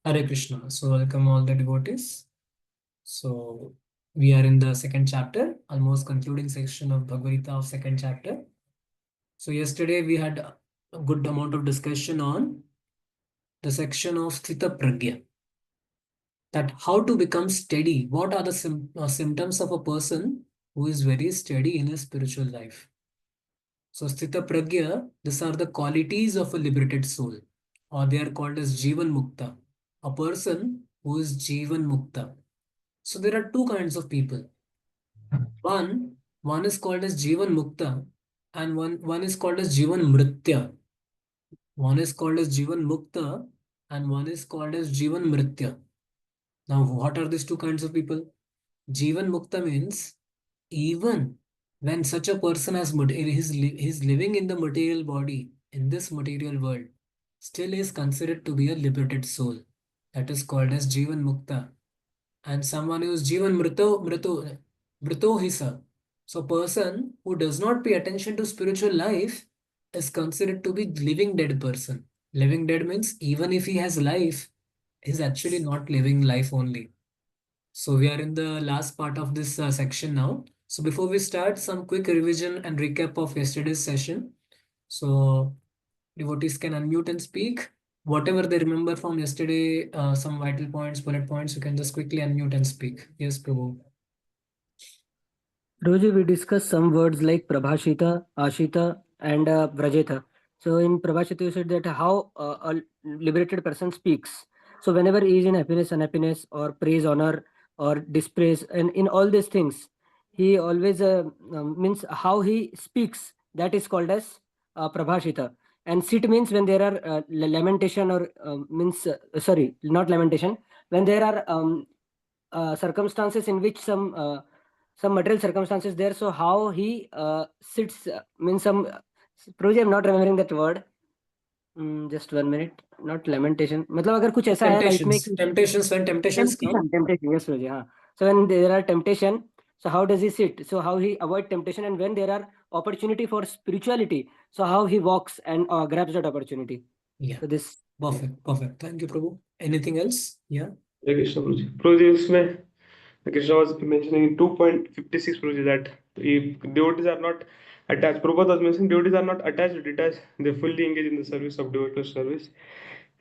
Hare Krishna. So welcome all the devotees. So we are in the second chapter, almost concluding section of Bhagavad Gita of second chapter. So yesterday we had a good amount of discussion on the section of Sthita Pragya, that how to become steady. What are the symptoms of a person who is very steady in his spiritual life? So Sthita Pragya, these are the qualities of a liberated soul, or they are called as Jivan Mukta. A person who is Jivan Mukta. So there are two kinds of people. One is called as Jivan Mukta, and one is called as Jivan Mritya. One is called as Jivan Mukta, and one is called as Jivan Mritya. Now, what are these two kinds of people? Jivan Mukta means even when such a person is living in the material body, in this material world, still is considered to be a liberated soul. That is called as Jivan Mukta. And someone who is Jivan Mrito Hisa. So person who does not pay attention to spiritual life is considered to be living dead person. Living dead means even if he has life, he's actually not living life only. So we are in the last part of this section now. So before we start, some quick revision and recap of yesterday's session. So devotees can unmute and speak. Whatever they remember from yesterday, some vital points, bullet points, you can just quickly unmute and speak. Yes, Prabhu. Roji, we discussed some words like Prabhashita, Ashita, and Vrajeta. So in Prabhashita, you said that how a liberated person speaks. So whenever he is in happiness, unhappiness, or praise, honor, or dispraise, and in all these things, he always means how he speaks. That is called as Prabhashita. And sit means when there are lamentation or means sorry, not lamentation. When there are circumstances in which some material circumstances there. So how he sits means some Prabhuji, I'm not remembering that word. Just 1 minute. Not lamentation. मतलब अगर कुछ ऐसा है life में Temptations, when temptations come. temptation yes Prabhuji, हाँ. So when there are temptation, so how does he sit? So how he avoid temptation, and when there are opportunity for spirituality, so how he walks and grabs that opportunity. Yeah. So this Perfect. Perfect. Thank you, Prabhu. Anything else? Yeah. Hare Krishna Prabhuji. Prabhuji, इसमें Krishna was mentioning in 2.56 Prabhuji that if devotees are not attached, Prabhupada was mentioning devotees are not attached to detached, they fully engage in the service of devotional service.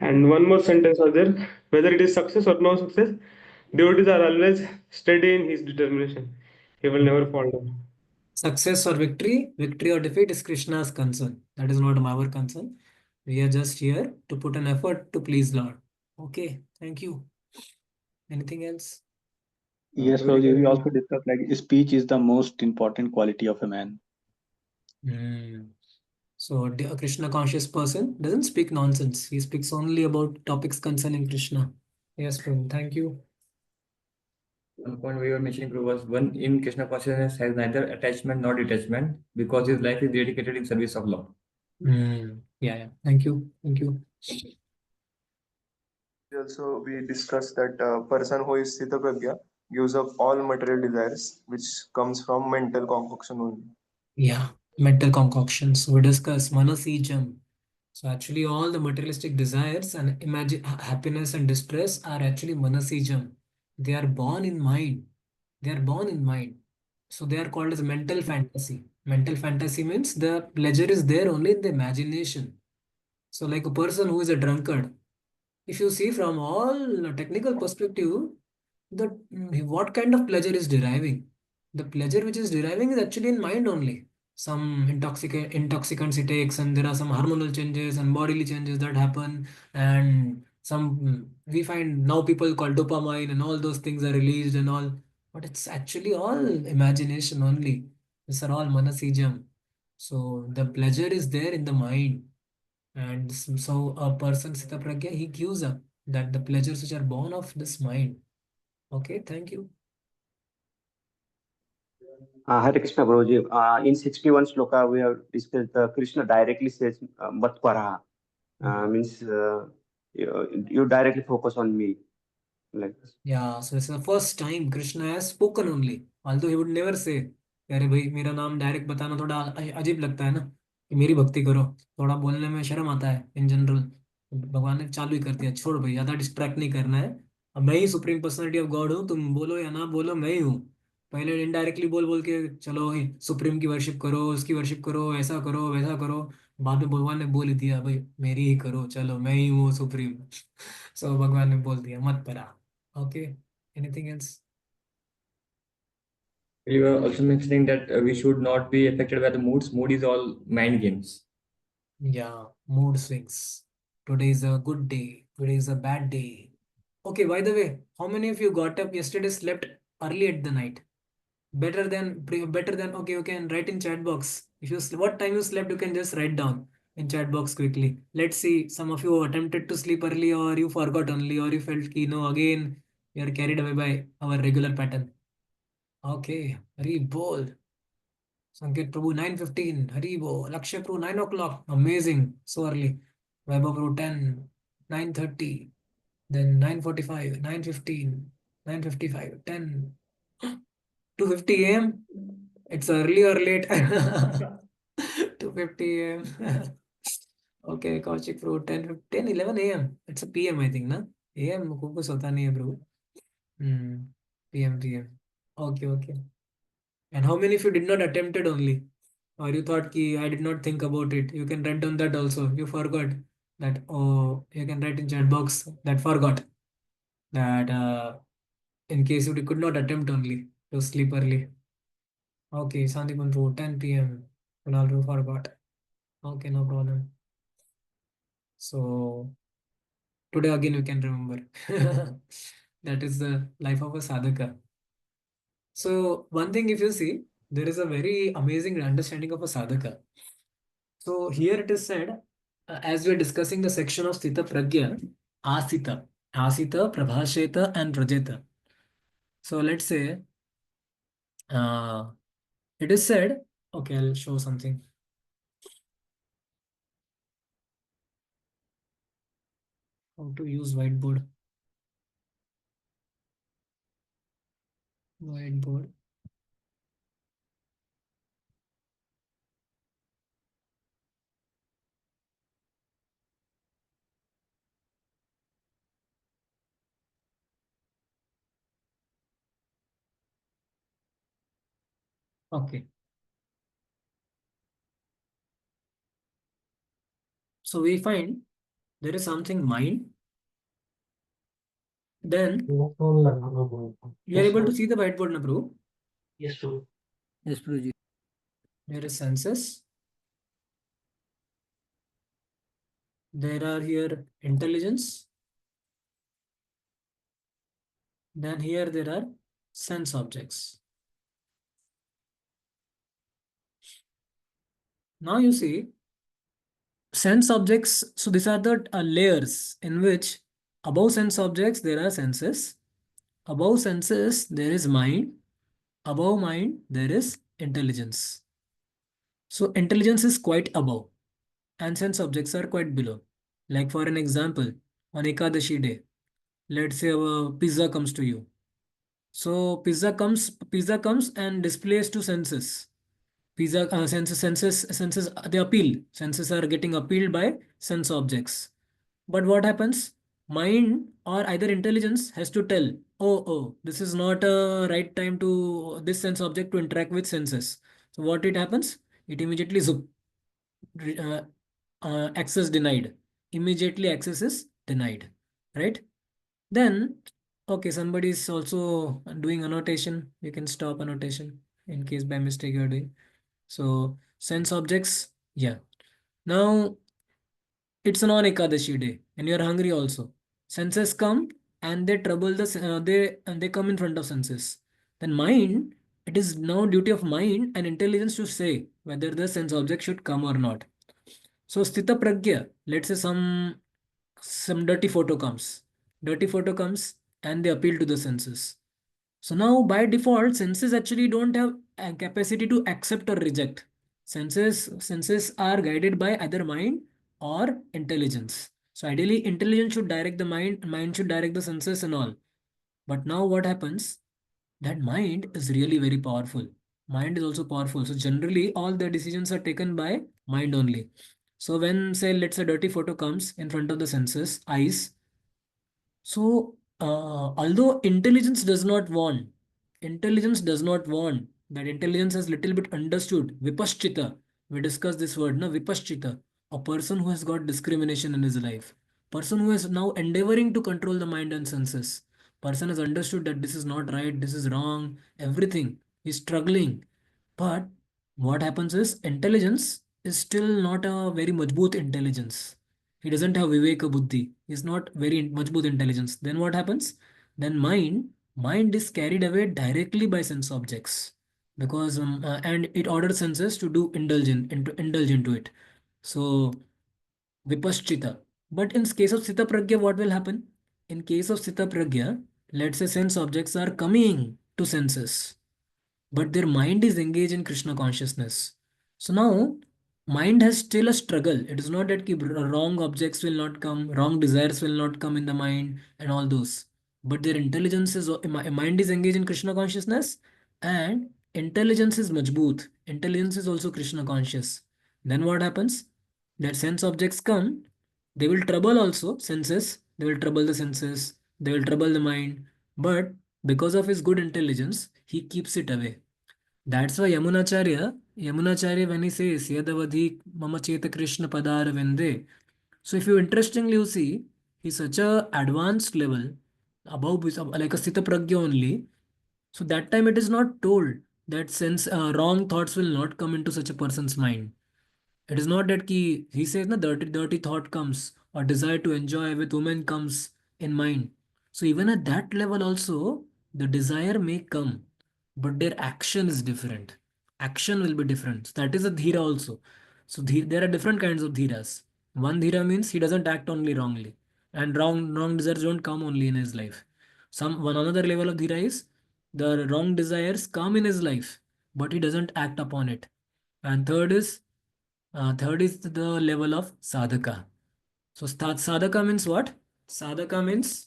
And one more sentence was there, whether it is success or no success, devotees are always steady in his determination. He will never fall down. Success or victory, victory or defeat is Krishna's concern. That is not our concern. We are just here to put an effort to please Lord. Okay. Thank you. Anything else? Yes, Prabhuji, we also discussed like speech is the most important quality of a man. So a Krishna conscious person doesn't speak nonsense. He speaks only about topics concerning Krishna. Yes, Prabhu. Thank you. One point we were mentioning Prabhu, was one in Krishna consciousness has neither attachment nor detachment because his life is dedicated in service of love. Yeah. Thank you. Thank you. Also, we discussed that a person who is Sthita Pragya gives up all material desires, which comes from mental concoction only. Yeah, mental concoctions. We discuss manasijam. So actually all the materialistic desires and imagine happiness and distress are actually manasijam. They are born in mind. They are born in mind. So they are called as mental fantasy. Mental fantasy means the pleasure is there only in the imagination. So like a person who is a drunkard, if you see from all technical perspective, the what kind of pleasure is deriving? The pleasure which is deriving is actually in mind only. Some intoxicants he takes, and there are some hormonal changes and bodily changes that happen, and some we find now people call dopamine and all those things are released and all, but it's actually all imagination only. These are all manasijam. So the pleasure is there in the mind. And so a person, Sita Pragya, he gives up that the pleasures which are born of this mind. Okay, thank you. Hare Krishna Guruji. In 61 sloka, we have discussed Krishna directly says, Mat Paraha. Means you directly focus on me. Like this. Yeah, so it's the first time Krishna has spoken only. Although he would never say, अरे भाई मेरा नाम direct बताना थोड़ा अजीब लगता है ना कि मेरी भक्ति करो, थोड़ा बोलने में शर्म आता है in general. भगवान ने चालू ही कर दिया, छोड़ भाई ज्यादा डिस्ट्रैक्ट नहीं करना है, अब मैं ही सुप्रीम पर्सनालिटी ऑफ गॉड हूँ, तुम बोलो या ना बोलो मैं ही हूँ। पहले इनडायरेक्टली बोल बोल के चलो सुप्रीम की वर्शिप करो, उसकी वर्शिप करो, ऐसा करो वैसा करो, बाद में भगवान ने बोल ही दिया भाई मेरी ही करो, चलो मैं ही हूँ सुप्रीम। सो भगवान ने बोल दिया मत परा। Okay, anything else? You were also mentioning that we should not be affected by the moods. Mood is all mind games. Yeah, mood swings. Today is a good day. Today is a bad day. Okay, by the way, how many of you got up yesterday, slept early at the night? Better than okay, you can write in chat box. If you what time you slept, you can just write down in chat box quickly. Let's see, some of you attempted to sleep early, or you forgot only, or you felt key no again you are carried away by our regular pattern. Okay, very bold. Sanket Prabhu 9:15. Haribo. Lakshay Prabhu 9 o'clock. Amazing. So early. Vaibhav Prabhu 10. 9:30. Then 9:45. 9:15. 9:55. 10. 2:50 a.m. It's early or late? 2:50 a.m. Okay, Kaushik Prabhu 10, 11 a.m. It's a PM, I think, na? AM को कुछ होता नहीं है प्रभु. PM. Okay, okay. And how many of you did not attempt it only? Or you thought ki I did not think about it? You can write down that also. You forgot that. Oh, you can write in chat box that forgot that in case you could not attempt only to sleep early. Okay, Sandeepan Road, 10 p.m. Kunal Ru forgot. Okay, no problem. So today again you can remember. That is the life of a sadhaka. So one thing, if you see, there is a very amazing understanding of a sadhaka. So here it is said, as we are discussing the section of Sthita Pragya, Asita, Prabhasheta, and Rajeta. So let's say uh, it is said, okay, I'll show something. How to use whiteboard. Whiteboard. Okay. So we find there is something mind. Then we are able to see the whiteboard, na Prabhu? Yes, Prabhuji. There is senses. There are here intelligence. Then here there are sense objects. Now you see sense objects. So these are the layers in which above sense objects there are senses. Above senses there is mind. Above mind there is intelligence. So intelligence is quite above and sense objects are quite below. Like for an example, on Ekadashi day, let's say a pizza comes to you. So pizza comes and displays to senses. Pizza senses they appeal. Senses are getting appealed by sense objects. But what happens? Mind or either intelligence has to tell, oh, this is not a right time to this sense object to interact with senses. So what it happens? It immediately uh, access denied. Immediately access is denied, right? Then, okay, somebody is also doing annotation. You can stop annotation in case by mistake you are doing. So sense objects, yeah. Now it's an on Ekadashi day and you are hungry also. Senses come and they trouble they come in front of senses. Then mind, it is now duty of mind and intelligence to say whether the sense object should come or not. So Sthita Pragya, let's say some dirty photo comes. Dirty photo comes and they appeal to the senses. So now by default, senses actually don't have a capacity to accept or reject. Senses are guided by either mind or intelligence. So ideally, intelligence should direct the mind should direct the senses and all. But now what happens? That mind is really very powerful. Mind is also powerful. So generally, all the decisions are taken by mind only. So when, say, let's say dirty photo comes in front of the senses, eyes, so although intelligence does not want, that intelligence has little bit understood, vipaschita, we discussed this word, na, vipaschita, a person who has got discrimination in his life, person who is now endeavoring to control the mind and senses, person has understood that this is not right, this is wrong, everything, he's struggling. But what happens is intelligence is still not a very majboot intelligence. He doesn't have viveka buddhi. He's not very majboot intelligence. Then what happens? Then mind is carried away directly by sense objects, because and it orders senses to do indulge into it. So vipaschita. But in case of sita pragya, what will happen? In case of sita pragya, let's say sense objects are coming to senses, but their mind is engaged in Krishna consciousness. So now, mind has still a struggle. It is not that wrong objects will not come, wrong desires will not come in the mind, and all those. But their intelligence is, mind is engaged in Krishna consciousness, and intelligence is majboot. Intelligence is also Krishna conscious. Then what happens? That sense objects come, they will trouble also senses, they will trouble the senses, they will trouble the mind. But because of his good intelligence, he keeps it away. That's why Yamunacharya, when he says, Yadavadhi Mama Cheta Krishna Padar Vende. So if you interestingly you see, he's such a advanced level, above like a Sita Pragya only. So that time it is not told that sense wrong thoughts will not come into such a person's mind. It is not that he says na dirty thought comes or desire to enjoy with women comes in mind. So even at that level also the desire may come, but their action is different. Action will be different. So that is a dhira also. So there are different kinds of dhiras. One dhira means he doesn't act only wrongly, and wrong desires don't come only in his life. One another level of dhira is the wrong desires come in his life, but he doesn't act upon it. And third is the level of sadhaka. So sadhaka means what? Sadhaka means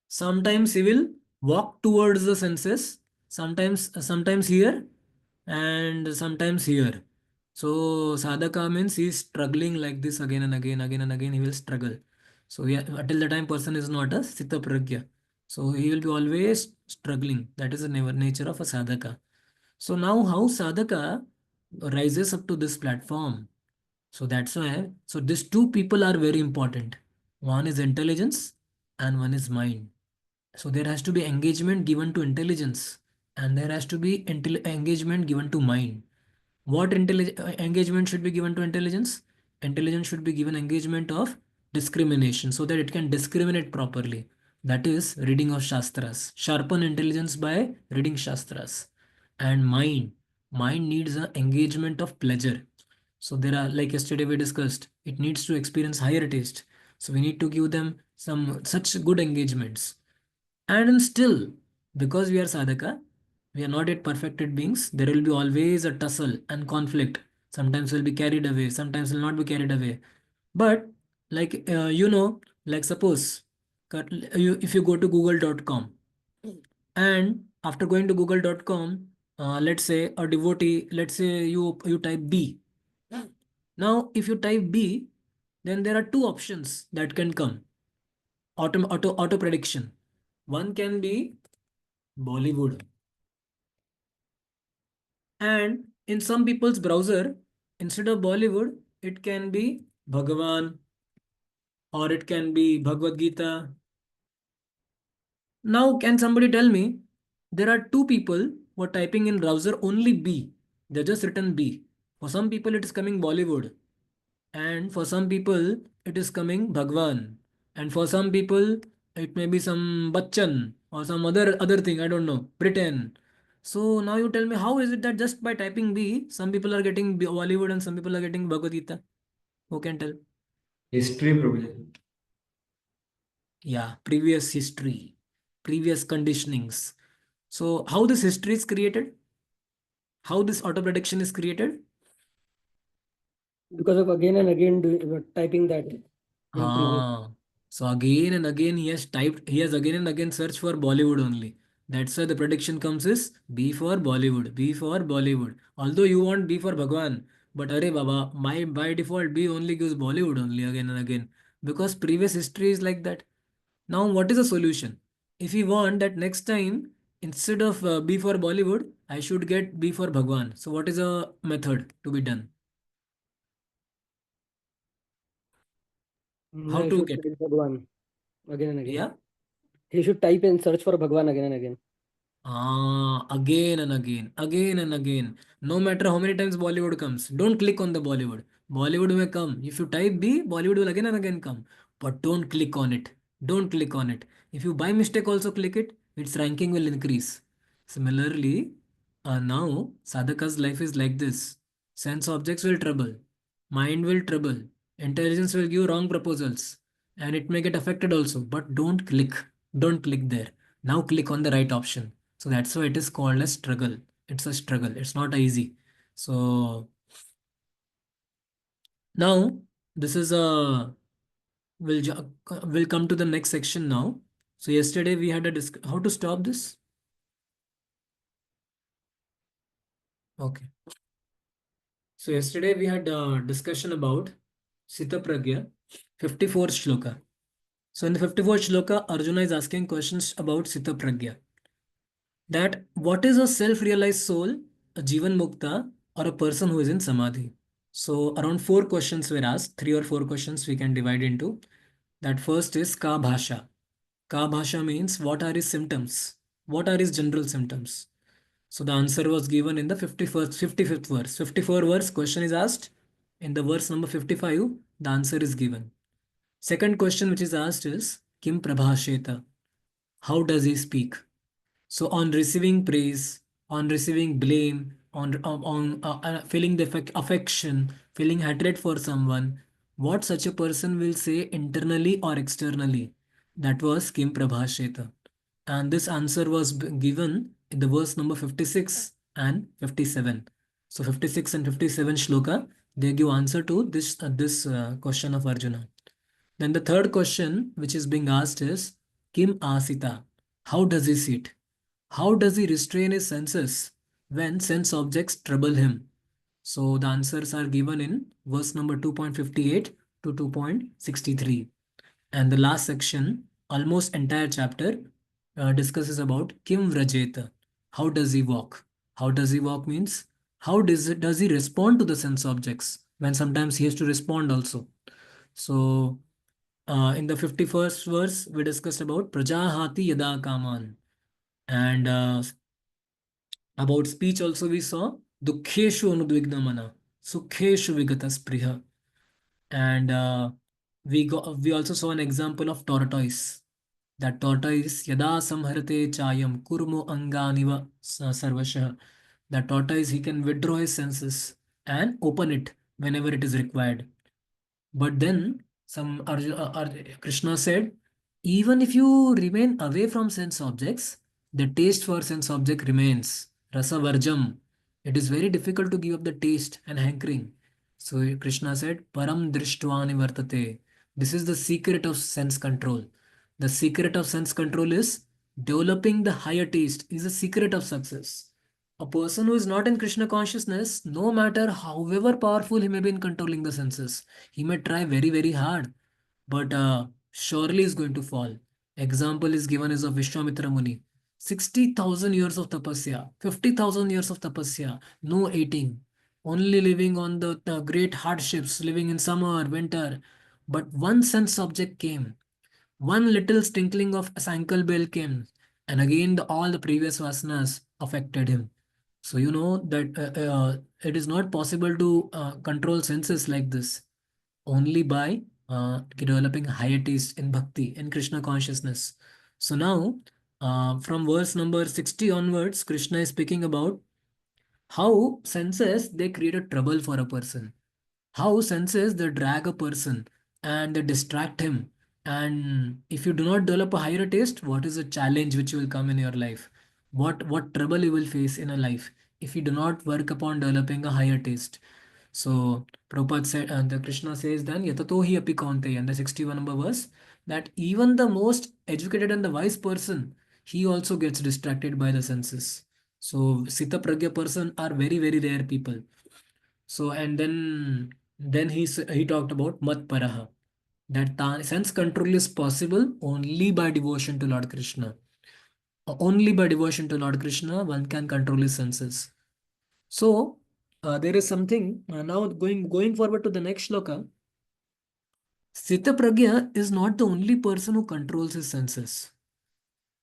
sometimes he will walk towards the senses, sometimes here and sometimes here. So sadhaka means he is struggling like this again and again he will struggle. So yeah, until the time person is not a sita pragya. So he will be always struggling. That is the nature of a sadhaka. So now how sadhaka rises up to this platform? So that's why, so these two people are very important. One is intelligence and one is mind. So there has to be engagement given to intelligence and there has to be engagement given to mind. What engagement should be given to intelligence? Intelligence should be given engagement of discrimination so that it can discriminate properly. That is reading of Shastras. Sharpen intelligence by reading Shastras. And mind needs an engagement of pleasure. So there are, like yesterday we discussed, it needs to experience higher taste. So we need to give them some such good engagements. And still, because we are sadhaka, we are not yet perfected beings, there will be always a tussle and conflict. Sometimes we'll be carried away, sometimes we'll not be carried away. But like like suppose if you go to google.com and after going to google.com, let's say a devotee, let's say you type B. Now, if you type B, then there are two options that can come. Auto prediction. One can be Bollywood. And in some people's browser, instead of Bollywood, it can be Bhagavan or it can be Bhagavad Gita. Now, can somebody tell me there are two people who are typing in browser only B? They just written B. For some people, it is coming Bollywood. And for some people, it is coming Bhagwan. And for some people, it may be some Bachchan or some other thing, I don't know, Britain. So now you tell me, how is it that just by typing B, some people are getting Bollywood and some people are getting Bhagavad Gita? Who can tell? History, Prabhuji. Yeah, previous history, previous conditionings. So how this history is created? How this auto prediction is created? Because of again and again typing that in previous. Ah, so again and again he has again and again searched for Bollywood only. That's why the prediction comes is B for Bollywood, B for Bollywood. Although you want B for Bhagwan, But Arey Baba, my by default B only gives Bollywood only again and again. Because previous history is like that. Now, what is the solution? If we want that next time, instead of B for Bollywood, I should get B for Bhagwan. So, what is a method to be done? How He to should get? type Bhagwan again and again. Yeah. He should type and search for Bhagwan again and again. Again and again, again and again. No matter how many times Bollywood comes, don't click on the Bollywood. Bollywood will come. If you type B, Bollywood will again and again come. But don't click on it. Don't click on it. If you by mistake also click it, its ranking will increase. Similarly, now Sadhaka's life is like this. Sense objects will trouble. Mind will trouble. Intelligence will give wrong proposals. And it may get affected also. But don't click. Don't click there. Now click on the right option. So that's why it is called a struggle. It's a struggle. It's not easy. So now this is a we'll come to the next section now. So yesterday we had a how to stop this. Okay. So yesterday we had a discussion about Sita Pragya, 54th shloka. So in the 54th shloka, Arjuna is asking questions about Sita Pragya. That what is a self-realized soul, a Jivan Mukta, or a person who is in Samadhi? So around four questions were asked, three or four questions we can divide into. That first is Ka Bhasha. Ka Bhasha means what are his symptoms? What are his general symptoms? So the answer was given in the 51st, 55th verse. 54 verse question is asked. In the verse number 55, the answer is given. Second question which is asked is Kim Prabhasheta? How does he speak? So on receiving praise, on receiving blame, on feeling the affection, feeling hatred for someone, what such a person will say internally or externally? That was Kim Prabhasheta. And this answer was given in the verse number 56 and 57. So 56 and 57 shloka, they give answer to this question of Arjuna. Then the third question which is being asked is Kim Asita? How does he sit? How does he restrain his senses when sense objects trouble him? So the answers are given in verse number 2.58 to 2.63. And the last section, almost entire chapter, discusses about Kim Vrajeta. How does he walk? How does he walk means how does he respond to the sense objects when sometimes he has to respond also. So in the 51st verse, we discussed about Prajahati Yada Kaman. And about speech also we saw Dukkheshu Anudvignamana, Sukheshu Vigataspriha. And we also saw an example of tortoise. That tortoise Yada Samharate Chayam Kurmo Anganiva Sarvashah. That tortoise he can withdraw his senses and open it whenever it is required. But then Krishna said, even if you remain away from sense objects, the taste for sense object remains. Rasa varjam. It is very difficult to give up the taste and hankering. So Krishna said, Param drishtvani vartate. This is the secret of sense control. The secret of sense control is developing the higher taste is the secret of success. A person who is not in Krishna consciousness, no matter however powerful he may be in controlling the senses, he may try very, very hard, but surely is going to fall. Example is given as of Vishwamitra Muni. 60,000 years of tapasya, 50,000 years of tapasya, no eating, only living on the great hardships, living in summer, winter. But one sense object came, one little tinkling of a ankle bell came, and again all the previous vasanas affected him. So you know that it is not possible to control senses like this only by developing higher taste in bhakti, in Krishna consciousness. So now, from verse number 60 onwards, Krishna is speaking about how senses they create a trouble for a person, how senses they drag a person and they distract him. And if you do not develop a higher taste, what is the challenge which will come in your life? What trouble you will face in a life if you do not work upon developing a higher taste? So Prabhupada said, and the Krishna says then, Yatato hi api kaunteya, and the 61 number verse, that even the most educated and the wise person, he also gets distracted by the senses. So Sita Pragya person are very, very rare people. So and then he talked about mat paraha, that sense control is possible only by devotion to Lord Krishna. Only by devotion to Lord Krishna one can control his senses. So there is something now going forward to the next shloka. Sthita Pragya is not the only person who controls his senses.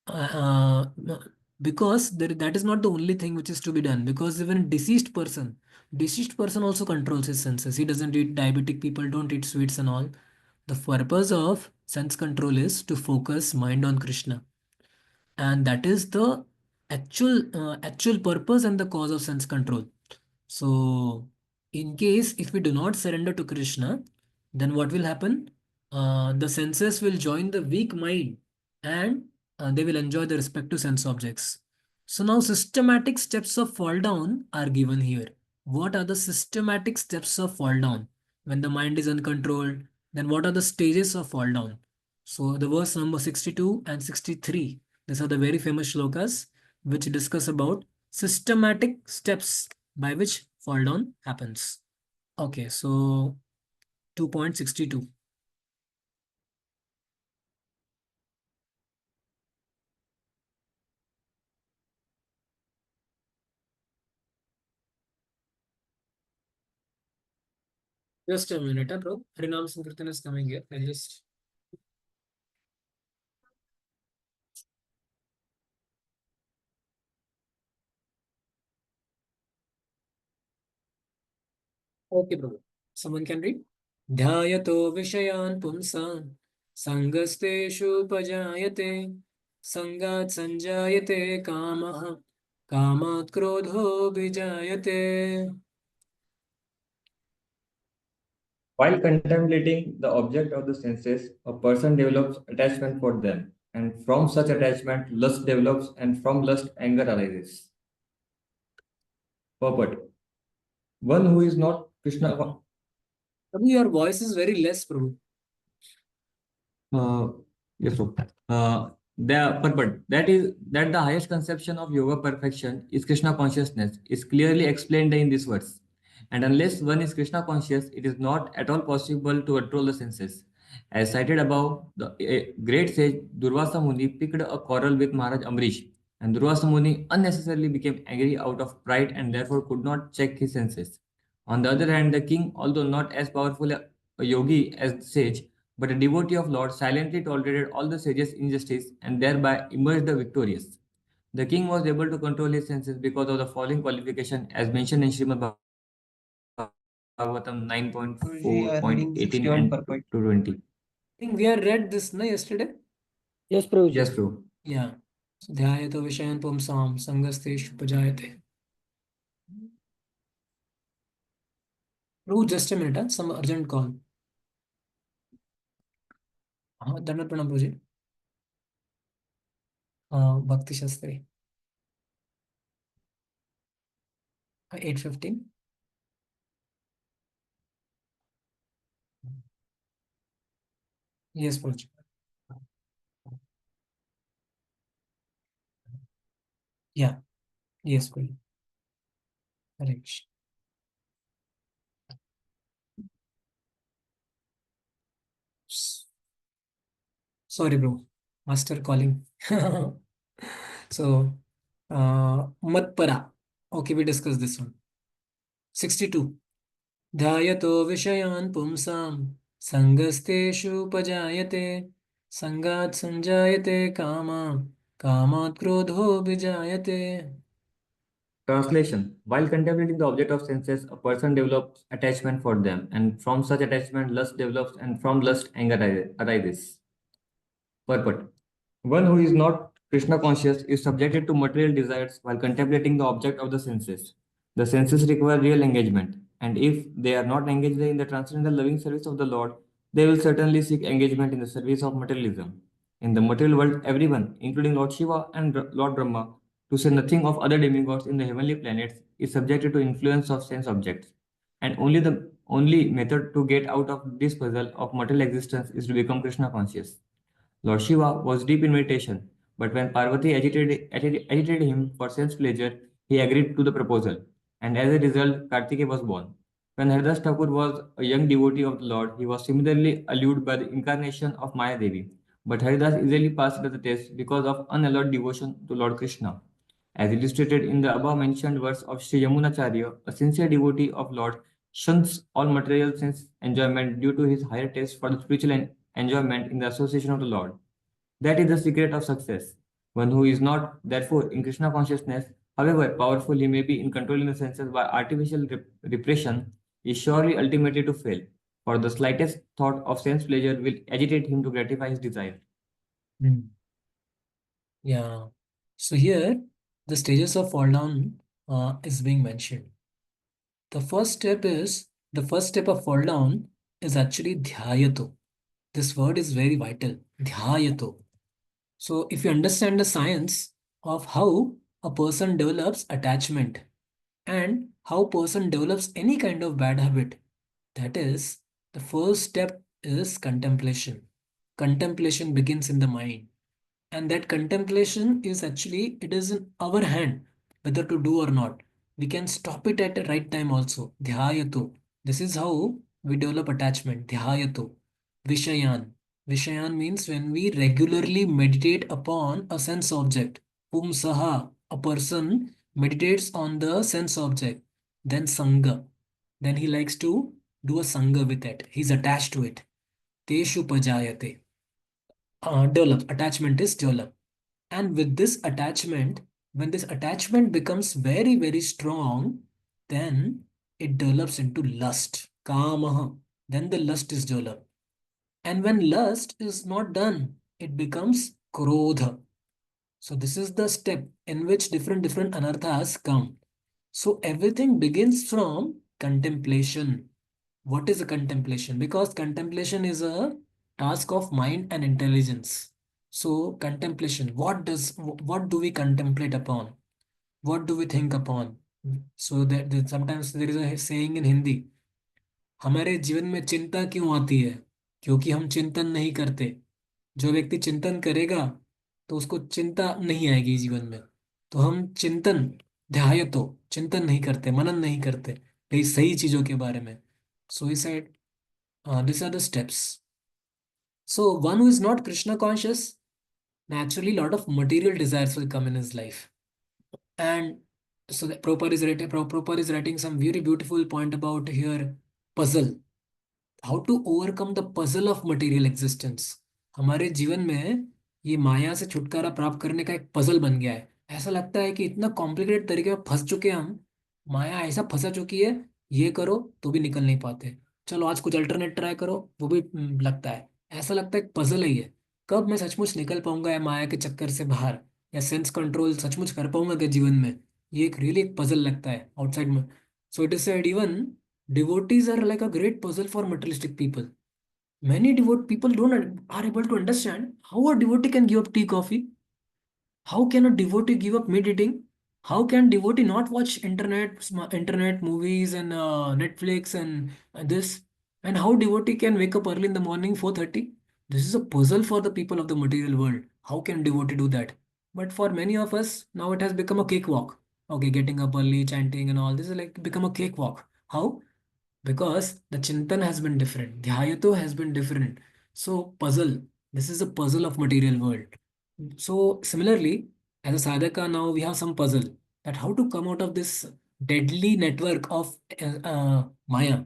No, because that is not the only thing which is to be done. Because even deceased person also controls his senses. He doesn't eat, diabetic people don't eat sweets and all. The purpose of sense control is to focus mind on Krishna, and that is the actual purpose and the cause of sense control. So, in case if we do not surrender to Krishna, then what will happen? The senses will join the weak mind, and they will enjoy the respective sense objects. So, now systematic steps of fall down are given here. What are the systematic steps of fall down? When the mind is uncontrolled, then what are the stages of fall down? So, the verse number 62 and 63, these are the very famous shlokas which discuss about systematic steps by which fall down happens. Okay, so 2.62. Just a minute, bro. Harinam Sankirtan is coming here. I'll just. Okay, bro. Someone can read. ध्यायतो विषयान् पुंसान् सङ्गस्तेषुपजायते सङ्गात् सञ्जायते कामः कामात् क्रोधो विजायते. While contemplating the object of the senses, a person develops attachment for them, and from such attachment, lust develops, and from lust, anger arises. Purport. One who is not Krishna. Prabhu, your voice is very less, Prabhu. Yes, bro. The purport that is that the highest conception of yoga perfection is Krishna consciousness is clearly explained in this verse. And unless one is Krishna conscious, it is not at all possible to control the senses. As cited above, the great sage Durvasa Muni picked a quarrel with Maharaj Amrish, and Durvasa Muni unnecessarily became angry out of pride and therefore could not check his senses. On the other hand, the king, although not as powerful a yogi as the sage, but a devotee of Lord, silently tolerated all the sages' injustice and thereby emerged the victorious. The king was able to control his senses because of the following qualification as mentioned in Srimad Bhagavatam 9.4.18 and 220. I think we had read this yesterday. Yes, Prabhuji. Yes, Prabhu. Yeah. So, ध्यायतो विषयान् पुंसां सङ्गस्तेषु उपजायते. Prabhu, just a minute, some urgent call. Dandavat Pranam, Prabhuji. Bhakti Shastri. 8:15. Yes, Prabhuji. Yeah. Yes, Prabhuji. Correct. Sorry, bro. Master calling. So, Matpara. Okay, we discussed this one. 62. ध्यायतो विषयान् पुंसां सङ्गस्तेषुपजायते सङ्गात् सञ्जायते कामात् क्रोधो विजायते. Translation. While contemplating the object of senses, a person develops attachment for them, and from such attachment, lust develops, and from lust, anger arises. Purport. One who is not Krishna conscious is subjected to material desires while contemplating the object of the senses. The senses require real engagement, and if they are not engaged in the transcendental loving service of the Lord, they will certainly seek engagement in the service of materialism. In the material world, everyone, including Lord Shiva and Lord Brahma, to say nothing of other demigods in the heavenly planets, is subjected to influence of sense objects. And the only method to get out of this puzzle of material existence is to become Krishna conscious. Lord Shiva was deep in meditation, but when Parvati agitated him for sense pleasure, he agreed to the proposal, and as a result, Kartikeya was born. When Haridas Thakur was a young devotee of the Lord, he was similarly allured by the incarnation of Maya Devi. But Haridas easily passed the test because of unalloyed devotion to Lord Krishna. As illustrated in the above mentioned verse of Sri Yamunacharya, a sincere devotee of Lord shuns all material sense enjoyment due to his higher taste for the spiritual enjoyment in the association of the Lord. That is the secret of success. One who is not, therefore, in Krishna consciousness, however powerful he may be in controlling the senses by artificial repression, is surely ultimately to fail, for the slightest thought of sense pleasure will agitate him to gratify his desire. Hmm. Yeah. So here, the stages of fall down is being mentioned. The first step is the first step of fall down is actually dhyayato. This word is very vital. Dhyayato. So if you understand the science of how a person develops attachment and how person develops any kind of bad habit, that is the first step is contemplation. Contemplation begins in the mind, and that contemplation is actually it is in our hand whether to do or not. We can stop it at the right time also. Dhyayato. This is how we develop attachment. Dhyayato. Vishayan. Vishayan means when we regularly meditate upon a sense object. Pumsaha. A person meditates on the sense object. Then sangha. Then he likes to do a sangha with it. He's attached to it. Teshu pajayate. Develop. Attachment is develop. And with this attachment, when this attachment becomes very, very strong, then it develops into lust. Kamaha. Then the lust is developed. And when lust is not done, it becomes krodha. So this is the step in which different anarthas come. So everything begins from contemplation. What is a contemplation? Because contemplation is a task of mind and intelligence. So contemplation, what do we contemplate upon? What do we think upon? So that sometimes there is a saying in Hindi, हमारे जीवन में चिंता क्यों आती है? क्योंकि हम चिंतन नहीं करते. जो व्यक्ति चिंतन करेगा तो उसको चिंता नहीं आएगी जीवन में. तो हम चिंतन ध्यायतो चिंतन नहीं करते, मनन नहीं करते कई सही चीजों के बारे में. So he said, these are the steps. So one who is not Krishna conscious, naturally a lot of material desires will come in his life. And so that Prabhupada is writing some very beautiful point about here puzzle. How to overcome the puzzle of material existence. हमारे जीवन में ये माया से छुटकारा प्राप्त करने का एक पजल बन गया है. ऐसा लगता है कि इतना कॉम्प्लिकेटेड तरीके में फंस चुके हैं हम. माया ऐसा फंसा चुकी है, ये करो तो भी निकल नहीं पाते. चलो आज कुछ अल्टरनेट ट्राई करो, वो भी लगता है. ऐसा लगता है पजल है ये. कब मैं सचमुच निकल पाऊंगा या माया के चक्कर से बाहर, या सेंस कंट्रोल सचमुच कर पाऊंगा क्या जीवन में? ये एक रियली एक पजल लगता है आउटसाइड में. So it is said even devotees are like a great puzzle for materialistic people. Many devote people don't are able to understand how a devotee can give up tea, coffee. How can a devotee give up meat eating? How can devotee not watch internet movies and Netflix and this? And how devotee can wake up early in the morning 4:30? This is a puzzle for the people of the material world. How can devotee do that? But for many of us now it has become a cakewalk. Okay, getting up early, chanting and all this is like become a cakewalk. How? Because the chintan has been different, dhyayato has been different. So puzzle, this is a puzzle of material world. So similarly, as a sadhaka, now we have some puzzle that how to come out of this deadly network of Maya.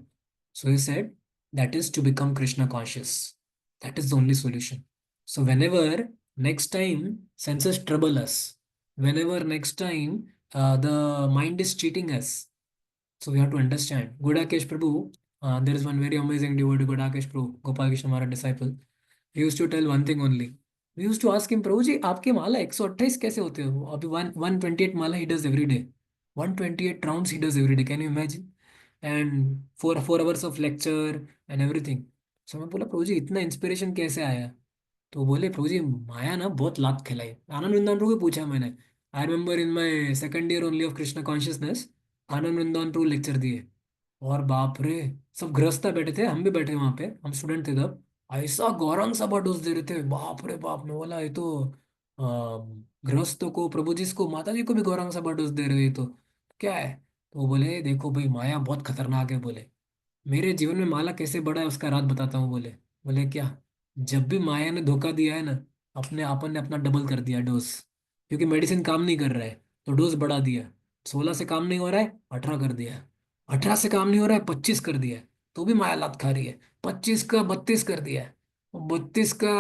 So he said that is to become Krishna conscious. That is the only solution. So whenever next time senses trouble us, whenever next time the mind is cheating us, so we have to understand. Godakesh Prabhu, there is one very amazing devotee, Godakesh Prabhu, Gopal Krishna Maharaj disciple. He used to tell one thing only. We used to ask him, प्रभु जी आपके माला 128 कैसे होते हो? अभी 128 माला he does every day. 128 rounds he does every day. Can you imagine? And 4 hours of lecture and everything. So मैं बोला प्रभु जी इतना inspiration कैसे आया? तो बोले प्रभु जी माया ना बहुत लात खिलाई. आनंद वृंदावन प्रभु को पूछा मैंने. I remember in my second year only of Krishna consciousness, Anand Vrindavan Prabhu lecture दिए. और बाप रे, सब गृहस्थ बैठे थे, हम भी बैठे वहां पे, हम स्टूडेंट थे तब. ऐसा गौरंग सा डोज दे रहे थे, बाप रे बाप. मैं बोला ये तो गृहस्थों को, प्रभु जी को, माता जी को भी गौरंग सा डोज दे रहे हो, ये तो क्या है? तो वो बोले देखो भाई माया बहुत खतरनाक है बोले. मेरे जीवन में माला कैसे बढ़ा है उसका राज बताता हूँ। बोले बोले क्या, जब भी माया ने धोखा दिया है ना, अपने अपन ने अपना डबल कर दिया डोज। क्योंकि मेडिसिन काम नहीं कर रहा है तो डोज बढ़ा दिया। 16 से काम नहीं हो रहा है 18 कर दिया। 18 से काम नहीं हो रहा है 25 कर दिया। तो भी माया लात खा रही है। 25 का 32 कर दिया है। 32 का,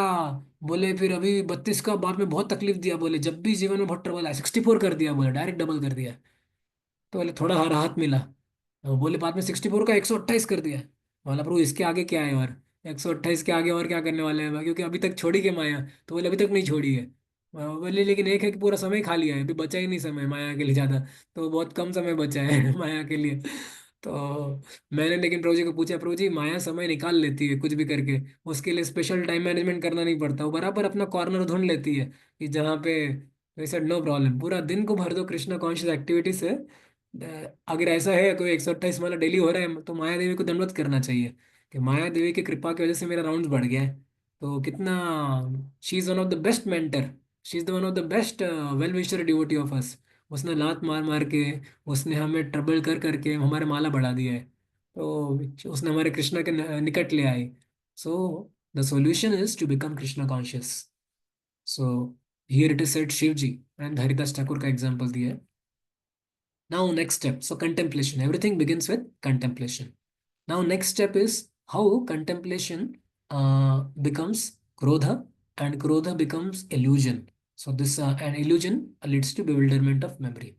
बोले फिर अभी 32 का बाद में बहुत तकलीफ दिया। बोले जब भी जीवन में बहुत ट्रबल आया 64 कर दिया। बोले डायरेक्ट डबल कर दिया। तो बोले थोड़ा राहत मिला। तो बोले बाद में 64 का 128 कर दिया। बोला प्रभु इसके आगे क्या है और 128 के आगे और क्या करने वाले हैं, क्योंकि अभी तक छोड़ी के माया। तो बोले अभी तक नहीं छोड़ी है। बोले लेकिन एक है कि पूरा समय खा लिया है, अभी बचा ही नहीं समय माया के लिए ज्यादा। तो बहुत कम समय बचा है माया के लिए। तो मैंने लेकिन प्रभु जी को पूछा, प्रभु जी माया समय निकाल लेती है कुछ भी करके, उसके लिए स्पेशल टाइम मैनेजमेंट करना नहीं पड़ता, वो बराबर अपना कॉर्नर ढूंढ लेती है कि जहाँ पे। वैसे नो प्रॉब्लम, पूरा दिन को भर दो कृष्णा कॉन्शियस एक्टिविटी से। अगर ऐसा है कोई 128 वाला डेली हो रहा है तो माया देवी को दंडवत करना चाहिए कि माया देवी की कृपा की वजह से मेरा राउंड बढ़ गया है। तो कितना, she is one of the best mentor, she is the one of the best well wisher devotee of us. उसने लात मार मार के, उसने हमें ट्रबल कर करके हमारे माला बढ़ा दिया है। तो उसने हमारे कृष्णा के निकट ले आई। So the solution is to become Krishna conscious. So here it is said Shiv ji and Haridas Thakur का एग्जाम्पल दिया है। Now, next step. So, contemplation. Everything begins with contemplation. Now, next step is how contemplation becomes krodha, and krodha becomes illusion. So, this an illusion leads to bewilderment of memory.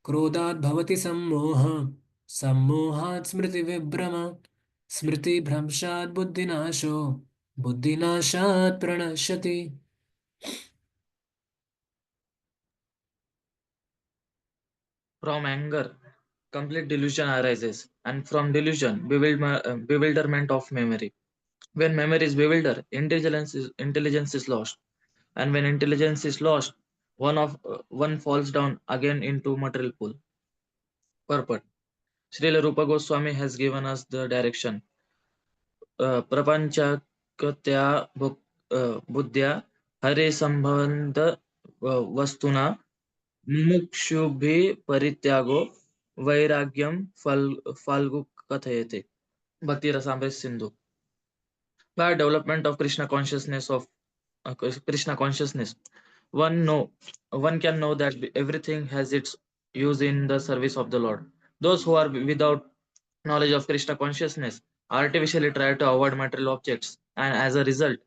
Krodhat bhavati sammoha, sammohat smriti vibrama, smriti bhramshat buddhinasho, buddhinashat pranashati. From anger, complete delusion arises, and from delusion, bewilderment of memory. When memory is bewildered, intelligence is lost, and when intelligence is lost, one falls down again into material pool. Purport: Srila Rupa Goswami has given us the direction. प्रपंचकत्या बुद्ध्या हरे संबंध वस्तुना मुमुक्षुभिः परित्यागो वैराग्यम Falgu कथयते. Bhakti Rasamrita Sindhu. By development of Krishna consciousness, one can know that everything has its use in the service of the Lord. Those who are without knowledge of Krishna consciousness artificially try to avoid material objects, and as a result,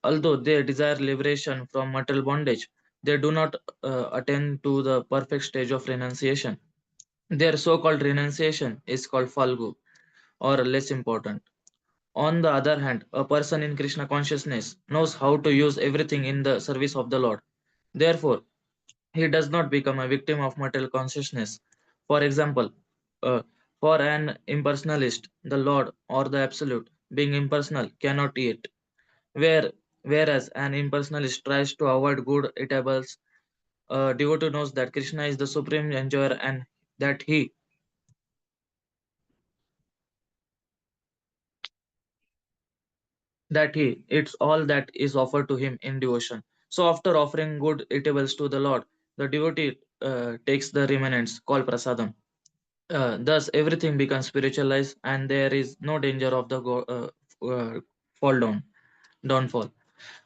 although they desire liberation from material bondage, they do not attain to the perfect stage of renunciation. Their so-called renunciation is called falgu, or less important. On the other hand, a person in Krishna consciousness knows how to use everything in the service of the Lord. Therefore, he does not become a victim of material consciousness. For example, uh, for an impersonalist, the Lord or the Absolute, being impersonal, cannot eat. Whereas an impersonalist tries to avoid good eatables, a devotee knows that Krishna is the supreme enjoyer and that he eats all that is offered to him in devotion. So after offering good eatables to the Lord, the devotee takes the remnants called prasadam. Thus everything becomes spiritualized and there is no danger of the fall downfall.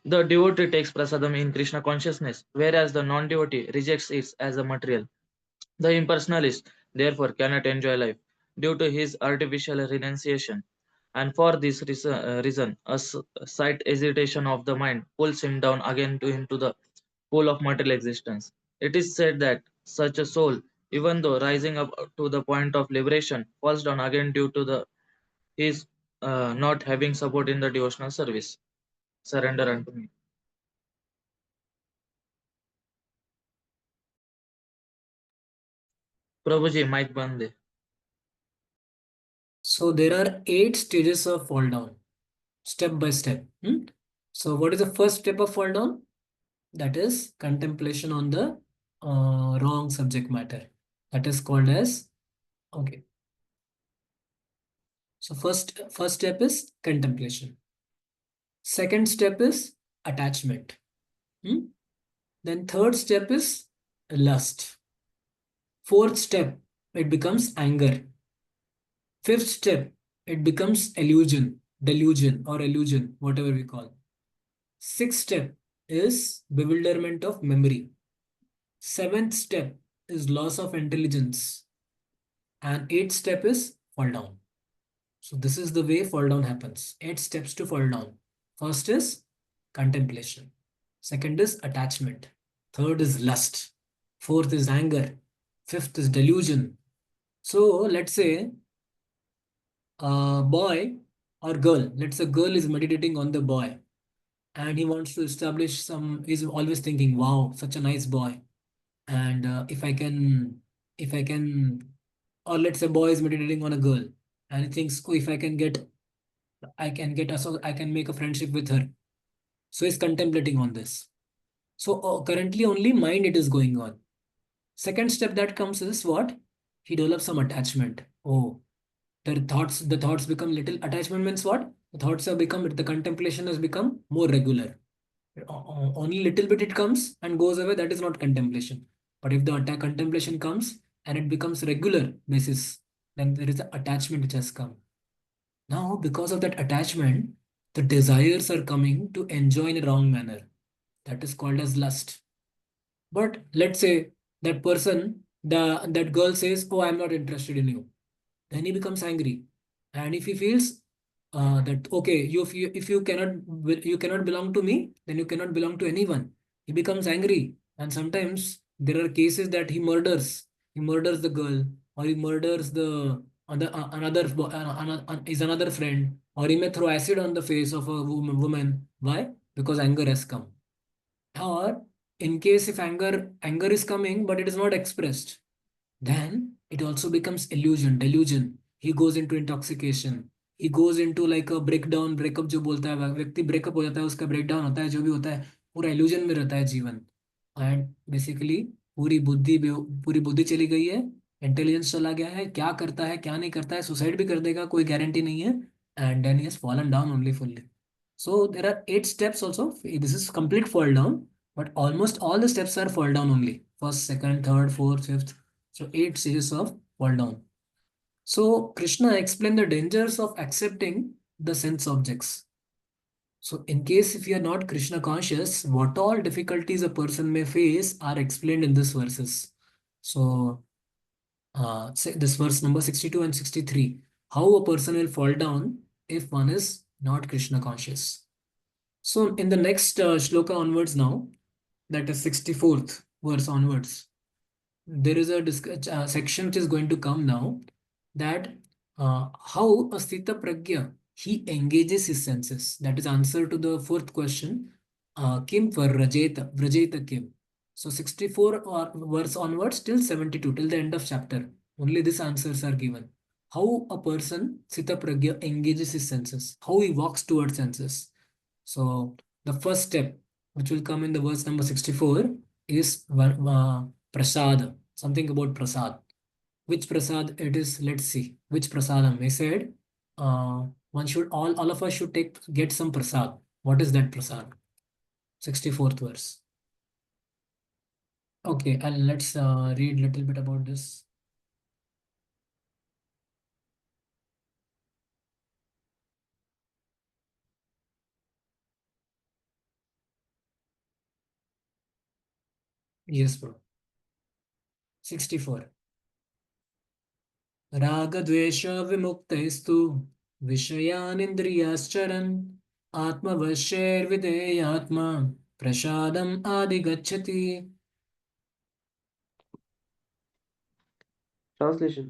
The devotee takes prasadam in Krishna consciousness, whereas the non-devotee rejects it as a material. The impersonalist therefore cannot enjoy life due to his artificial renunciation, and for this reason, a slight hesitation of the mind pulls him down again into the pool of material existence. It is said that such a soul, even though rising up to the point of liberation, falls down again due to his not having support in the devotional service. Surrender unto me. Prabhuji, mic band de. So, there are 8 stages of fall down, step by step. So, what is the first step of fall down? That is contemplation on the wrong subject matter. That is called as, okay. So, first step is contemplation. Second step is attachment. Then third step is lust. Fourth step, it becomes anger. Fifth step, it becomes delusion, whatever we call. Sixth step is bewilderment of memory. Seventh step is loss of intelligence. And eighth step is fall down. So this is the way fall down happens. 8 steps to fall down. First is contemplation. Second is attachment. Third is lust. Fourth is anger. Fifth is delusion. So let's say a boy or girl, let's say girl is meditating on the boy and he wants to establish he's always thinking, wow, such a nice boy. And if I can, or let's say boy is meditating on a girl and he thinks, oh, if I can make a friendship with her. So he's contemplating on this. So currently only mind it is going on. Second step that comes is what? He develops some attachment. Oh, the thoughts become little. Attachment means what? The contemplation has become more regular. Only little bit it comes and goes away. That is not contemplation. But if the contemplation comes and it becomes regular basis, then there is an attachment which has come. Now, because of that attachment, the desires are coming to enjoy in a wrong manner. That is called as lust. But let's say that girl says, "Oh, I'm not interested in you." Then he becomes angry, and if he feels that okay, if you cannot belong to me, then you cannot belong to anyone. He becomes angry, and sometimes there are cases that he murders the girl, or he murders the another friend, or he may throw acid on the face of a woman. Why? Because anger has come. Or in case if anger is coming, but it is not expressed, then it also becomes delusion. He goes into intoxication. He goes into like a breakup जो बोलता है व्यक्ति breakup हो जाता है उसका breakdown होता है जो भी होता है पूरा illusion में रहता है जीवन and basically पूरी बुद्धि चली गई है इंटेलिजेंस चला गया है क्या करता है क्या नहीं करता है सुसाइड भी कर देगा कोई गारंटी नहीं है and then he has fallen down only fully. So there are 8 steps also. This is complete fall down, but almost all the steps are fall down only. First, second, third, fourth, fifth. So 8 stages of fall down. So Krishna explained the dangers of accepting the sense objects. So in case if you are not Krishna conscious, what all difficulties a person may face are explained in this verses. So say this verse number 62 and 63. How a person will fall down if one is not Krishna conscious. So in the next shloka onwards now, that is 64th verse onwards, there is a section which is going to come now that how a Sthita Pragya, he engages his senses. That is answer to the fourth question. Kim for Vrajeta Kim. So 64 verse onwards till 72, till the end of chapter. Only these answers are given. How a person, Sthita Pragya, engages his senses. How he walks towards senses. So the first step, which will come in the verse number 64, is prasad. Something about prasad. Which prasad it is? Let's see. Which prasadam? I said one should all of us should get some prasad. What is that prasad? 64th verse. Okay, and let's read a little bit about this. Yes, bro. 64. रागद्वेष विमुक्तैस्तु विषयानिन्द्रियाश्चरन् आत्मवश्यैर्विधेयात्मा प्रसादम् अधिगच्छति. Translation.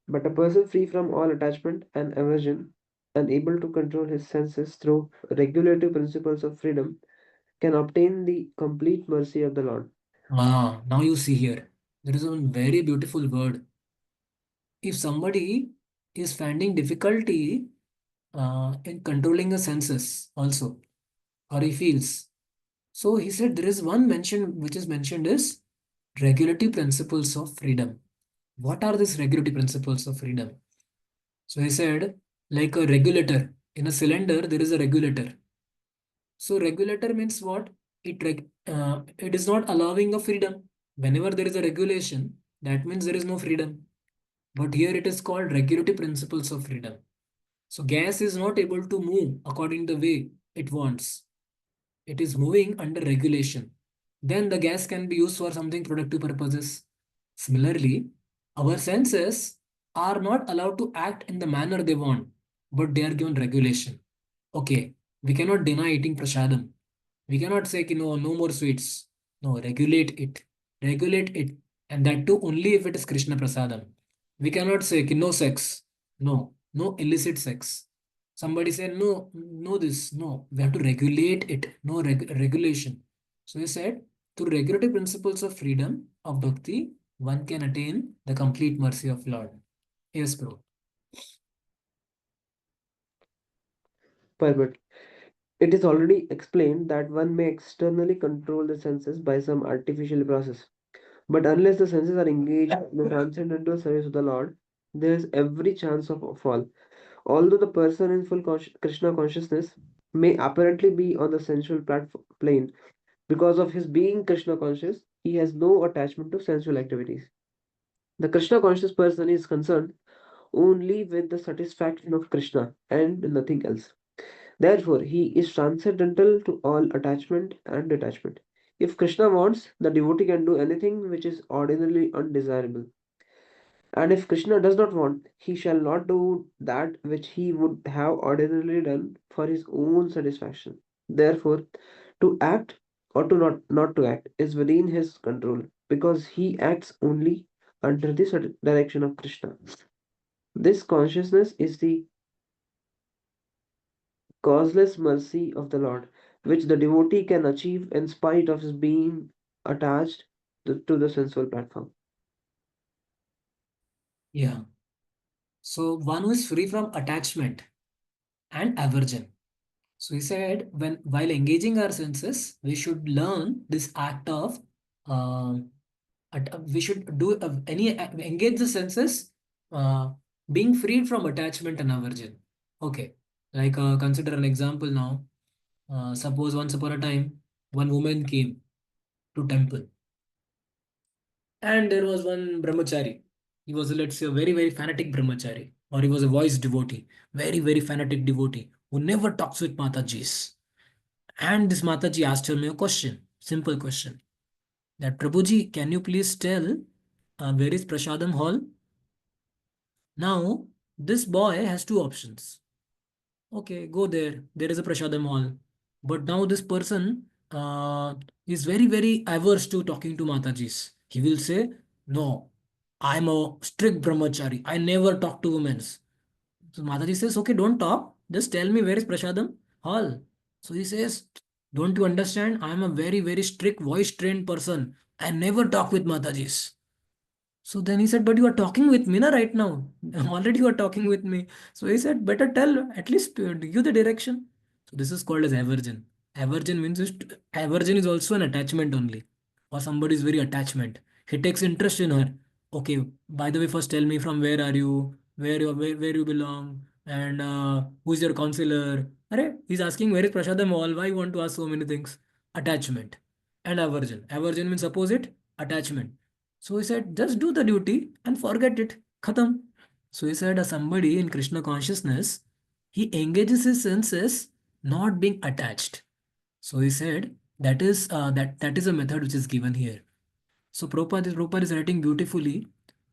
But a person free from all attachment and aversion and able to control his senses through regulative principles of freedom can obtain the complete mercy of the Lord. Now you see here, there is a very beautiful word. If somebody is finding difficulty in controlling the senses also, or he feels, so he said there is one mention which is mentioned is regulative principles of freedom. What are these regulative principles of freedom? So he said, like a regulator in a cylinder, there is a regulator. So regulator means what? It is not allowing a freedom. Whenever there is a regulation, that means there is no freedom. But here it is called regulative principles of freedom. So gas is not able to move according the way it wants. It is moving under regulation. Then the gas can be used for something productive purposes. Similarly, our senses are not allowed to act in the manner they want, but they are given regulation. Okay, we cannot deny eating prasadam. We cannot say ki no, no more sweets. No, regulate it. Regulate it. And that too only if it is Krishna prasadam. We cannot say ki no sex. No, no illicit sex. Somebody said no, no this. No, we have to regulate it. No regulation. So he said, through regulative principles of freedom, of bhakti, one can attain the complete mercy of Lord. Yes, bro. But it is already explained that one may externally control the senses by some artificial process. But unless the senses are engaged in the transcendental service of the Lord, there is every chance of fall. Although the person in full Krishna consciousness may apparently be on the sensual plane, because of his being Krishna conscious, he has no attachment to sensual activities. The Krishna conscious person is concerned only with the satisfaction of Krishna and nothing else. Therefore, he is transcendental to all attachment and detachment. If Krishna wants, the devotee can do anything which is ordinarily undesirable. And if Krishna does not want, he shall not do that which he would have ordinarily done for his own satisfaction. Therefore, to act or to not to act is within his control because he acts only under the direction of Krishna. This consciousness is the causeless mercy of the Lord, which the devotee can achieve in spite of his being attached to the sensual platform. Yeah. So one who is free from attachment and aversion. So he said, when while engaging our senses, we should learn this act of we should do engage the senses, uh, being freed from attachment and aversion. Okay, like consider an example now. Suppose once upon a time, one woman came to temple, and there was one brahmachari. He was, let's say, a very fanatic brahmachari, or he was a voice devotee, very fanatic devotee who never talks with Matajis. And this Mataji asked her a question, simple question, that Prabhuji, can you please tell where is Prasadam Hall? Now, this boy has two options. Okay, go there. There is a Prasadam Hall. But now this person is very averse to talking to Matajis. He will say, no, I'm a strict brahmachari. I never talk to women. So Mataji says, okay, don't talk. Just tell me where is Prasadam Hall. So he says, don't you understand? I am a very strict voice trained person. I never talk with Matajis. So then he said, but you are talking with me na right now. Already you are talking with me. So he said, better tell, at least give the direction. So this is called as aversion. Aversion means aversion is also an attachment only. Or somebody is very attachment. He takes interest in her. Okay, by the way, first tell me from where are you, where you belong, and who's your counselor. Arre, he's asking where is Prashadam Mall, why you want to ask so many things? Attachment and aversion. Aversion means opposite, attachment. So he said, just do the duty and forget it. Khatam. So he said, somebody in Krishna consciousness, he engages his senses not being attached. So he said, that is a method which is given here. So Prabhupada is writing beautifully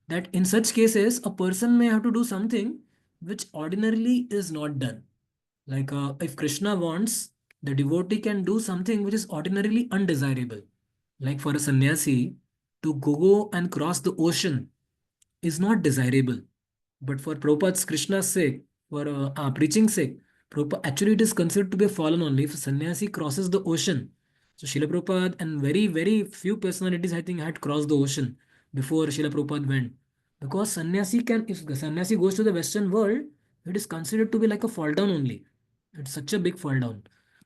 that in such cases, a person may have to do something which ordinarily is not done. Like if Krishna wants, the devotee can do something which is ordinarily undesirable. Like for a sannyasi, to go and cross the ocean is not desirable. But for Prabhupada's Krishna's sake, for preaching's sake, Prabhupada, actually it is considered to be a fallen only if a sannyasi crosses the ocean. So Srila Prabhupada and very few personalities I think had crossed the ocean before Srila Prabhupada went. Because sannyasi can, if the sannyasi goes to the Western world, it is considered to be like a fall down only. It's such a big fall down.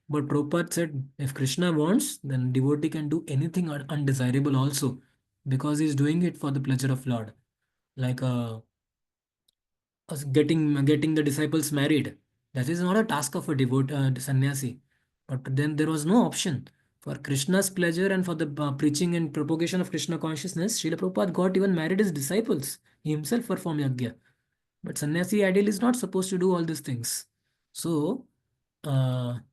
But Prabhupada said, if Krishna wants, then devotee can do anything undesirable also, because he's doing it for the pleasure of Lord. Like getting the disciples married. That is not a task of a sannyasi. But then there was no option. For Krishna's pleasure and for the preaching and propagation of Krishna consciousness, Srila Prabhupada got even married his disciples. He himself performed yajna. But sannyasi ideal is not supposed to do all these things. So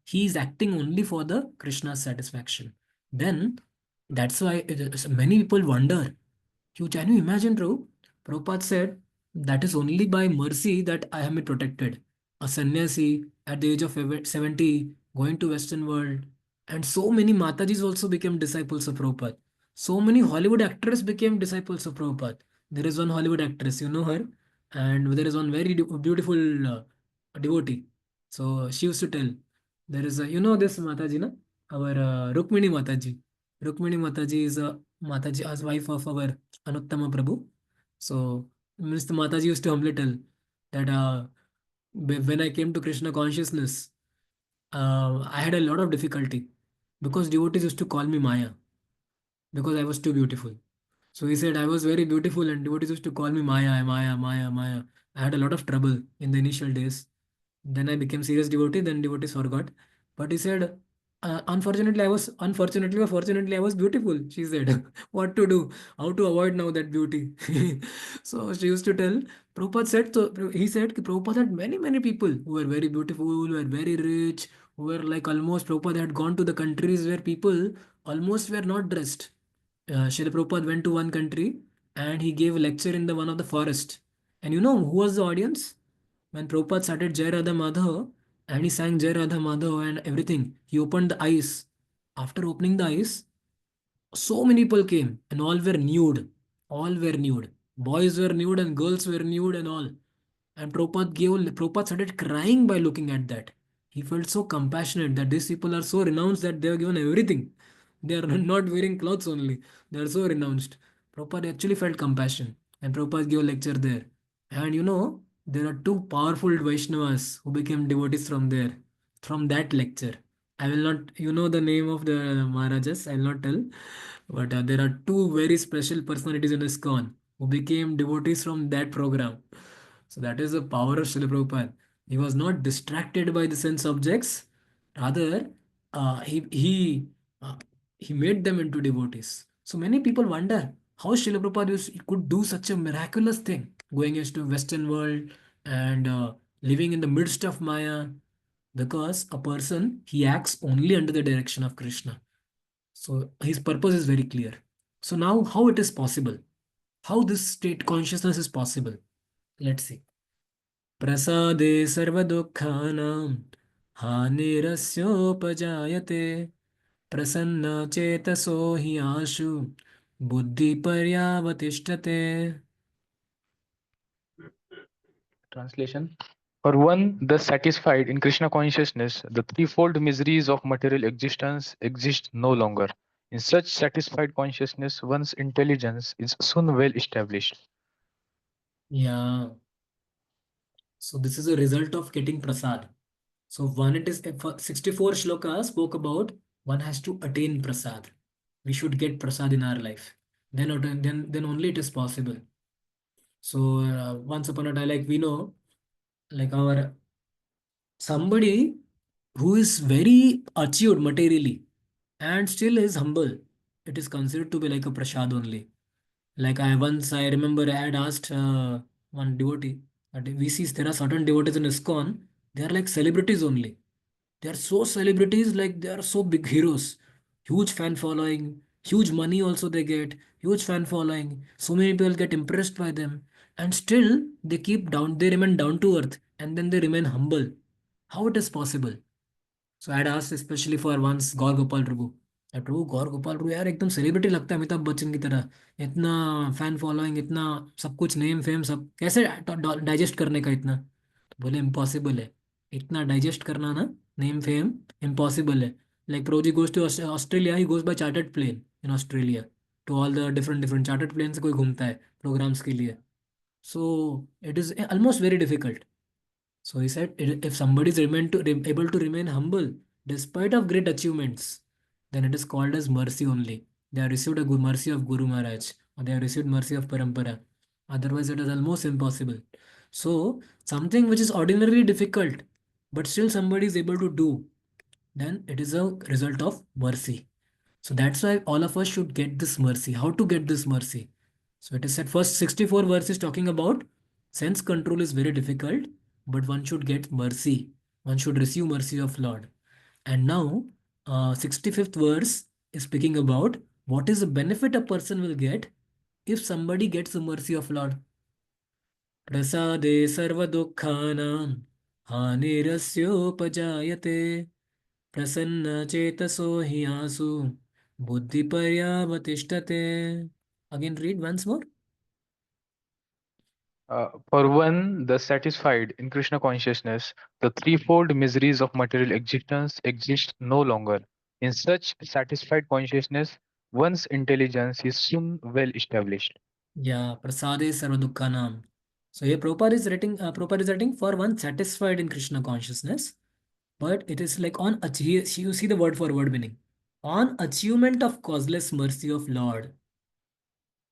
he is acting only for the Krishna's satisfaction. Then that's why many people wonder. Can you imagine, Prabhu? Prabhupada said that is only by mercy that I am protected. A sannyasi at the age of 70 going to Western world, and so many Matajis also became disciples of Prabhupada. So many Hollywood actors became disciples of Prabhupada. There is one Hollywood actress, you know her, and there is one very beautiful devotee. So she used to tell, there is a, you know this Mataji, na? Our Rukmini Mataji. Rukmini Mataji is a Mataji as wife of our Anuttama Prabhu. So Mr. Mataji used to humbly tell that when I came to Krishna consciousness, I had a lot of difficulty because devotees used to call me Maya because I was too beautiful. So he said I was very beautiful and devotees used to call me Maya, Maya, Maya, Maya. I had a lot of trouble in the initial days. Then I became serious devotee, then devotees forgot. But he said, unfortunately or fortunately, I was beautiful. She said, what to do? How to avoid now that beauty? So she used to tell, Prabhupada said, so he said, ki Prabhupada had many, many people who were very beautiful, who were very rich, who were like almost, Prabhupada had gone to the countries where people almost were not dressed. Srila Prabhupada went to one country and he gave a lecture in the one of the forest. And you know who was the audience? When Prabhupada started Jai Radha Madhav and he sang Jai Radha Madhav and everything, he opened the eyes. After opening the eyes, so many people came and all were nude. All were nude. Boys were nude and girls were nude and all. And Prabhupada started crying by looking at that. He felt so compassionate that these people are so renounced that they have given everything. They are not wearing clothes only. They are so renounced. Prabhupada actually felt compassion. And Prabhupada gave a lecture there. And you know, there are two powerful Vaishnavas who became devotees from there, from that lecture. I will not, you know the name of the Maharajas, I will not tell. But there are two very special personalities in ISKCON who became devotees from that program. So that is the power of Srila Prabhupada. He was not distracted by the sense objects. Rather, uh, he he uh, he made them into devotees. So many people wonder how Srila Prabhupada could do such a miraculous thing, going into Western world and living in the midst of Maya, because a person he acts only under the direction of Krishna. So his purpose is very clear. So now, how it is possible? How this state consciousness is possible? Let's see. प्रसादे सर्वदुःखानां हानिरस्योपजायते प्रसन्नचेतसो हि आशु बुद्धिपर्यावतिष्ठते. Translation. For one thus satisfied in Krishna consciousness, the threefold miseries of material existence exist no longer. In such satisfied consciousness, one's intelligence is soon well established. Yeah. So this is a result of getting prasad. So one, it is 64 shlokas spoke about one has to attain prasad. We should get prasad in our life. Then only it is possible. So once upon a time, like we know, like our somebody who is very achieved materially and still is humble, it is considered to be like a prasad only. Like I remember I had asked one devotee that we see there are certain devotees in ISKCON, they are like celebrities only. They are so celebrities, like they are so big heroes, huge fan following, huge money also they get, huge fan following. So many people get impressed by them, and still they remain down to earth, and then they remain humble. How it is possible? So I had asked especially for once गौर गोपाल प्रभु. प्रभु गौर गोपाल प्रभु यार एकदम celebrity लगता है अमिताभ बच्चन की तरह. इतना fan following, इतना सब कुछ, नेम फेम सब कैसे डाइजेस्ट करने का इतना. तो बोले इम्पॉसिबल है. इतना डाइजेस्ट करना ना, नेम फेम, इम्पॉसिबल है. Like Prabhu ji goes to Australia, he goes by chartered plane in Australia to all the different different chartered plane से कोई घूमता है प्रोग्राम्स के लिए. So it is almost very difficult. So he said, if somebody is able to remain humble despite of great achievements, then it is called as mercy only. They have received a good mercy of Guru Maharaj, or they have received mercy of Parampara. Otherwise, it is almost impossible. So something which is ordinarily difficult, but still somebody is able to do, then it is a result of mercy. So that's why all of us should get this mercy. How to get this mercy? So it is said first 64 verses talking about sense control is very difficult, but one should get mercy. One should receive mercy of Lord. And now 65th verse is speaking about what is the benefit a person will get if somebody gets the mercy of Lord. Prasade sarva dukkhanam hanirasyopajaayate prasanna chetaso hiyasu buddhi paryavatishtate. Again read once more. For one, the satisfied in Krishna consciousness, the threefold miseries of material existence exist no longer. In such satisfied consciousness, one's intelligence is soon well established. Yeah, prasade sarva dukkhanam. So here Prabhupada is writing for one satisfied in Krishna consciousness, but it is like on achieve. You see the word for word meaning. On achievement of causeless mercy of Lord,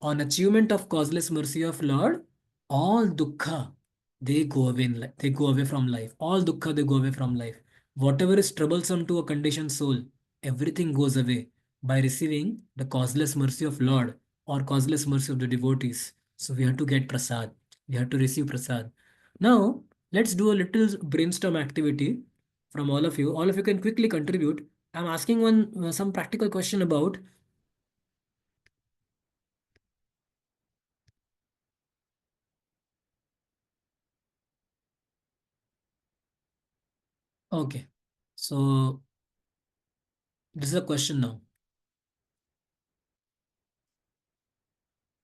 on achievement of causeless mercy of Lord, all dukkha they go away they go away from life. All dukkha they go away from life. Whatever is troublesome to a conditioned soul, everything goes away by receiving the causeless mercy of Lord or causeless mercy of the devotees. So we have to get prasad. We have to receive prasad. Now let's do a little brainstorm activity from all of you. All of you can quickly contribute. I'm asking one some practical question about. Okay, so this is a question now.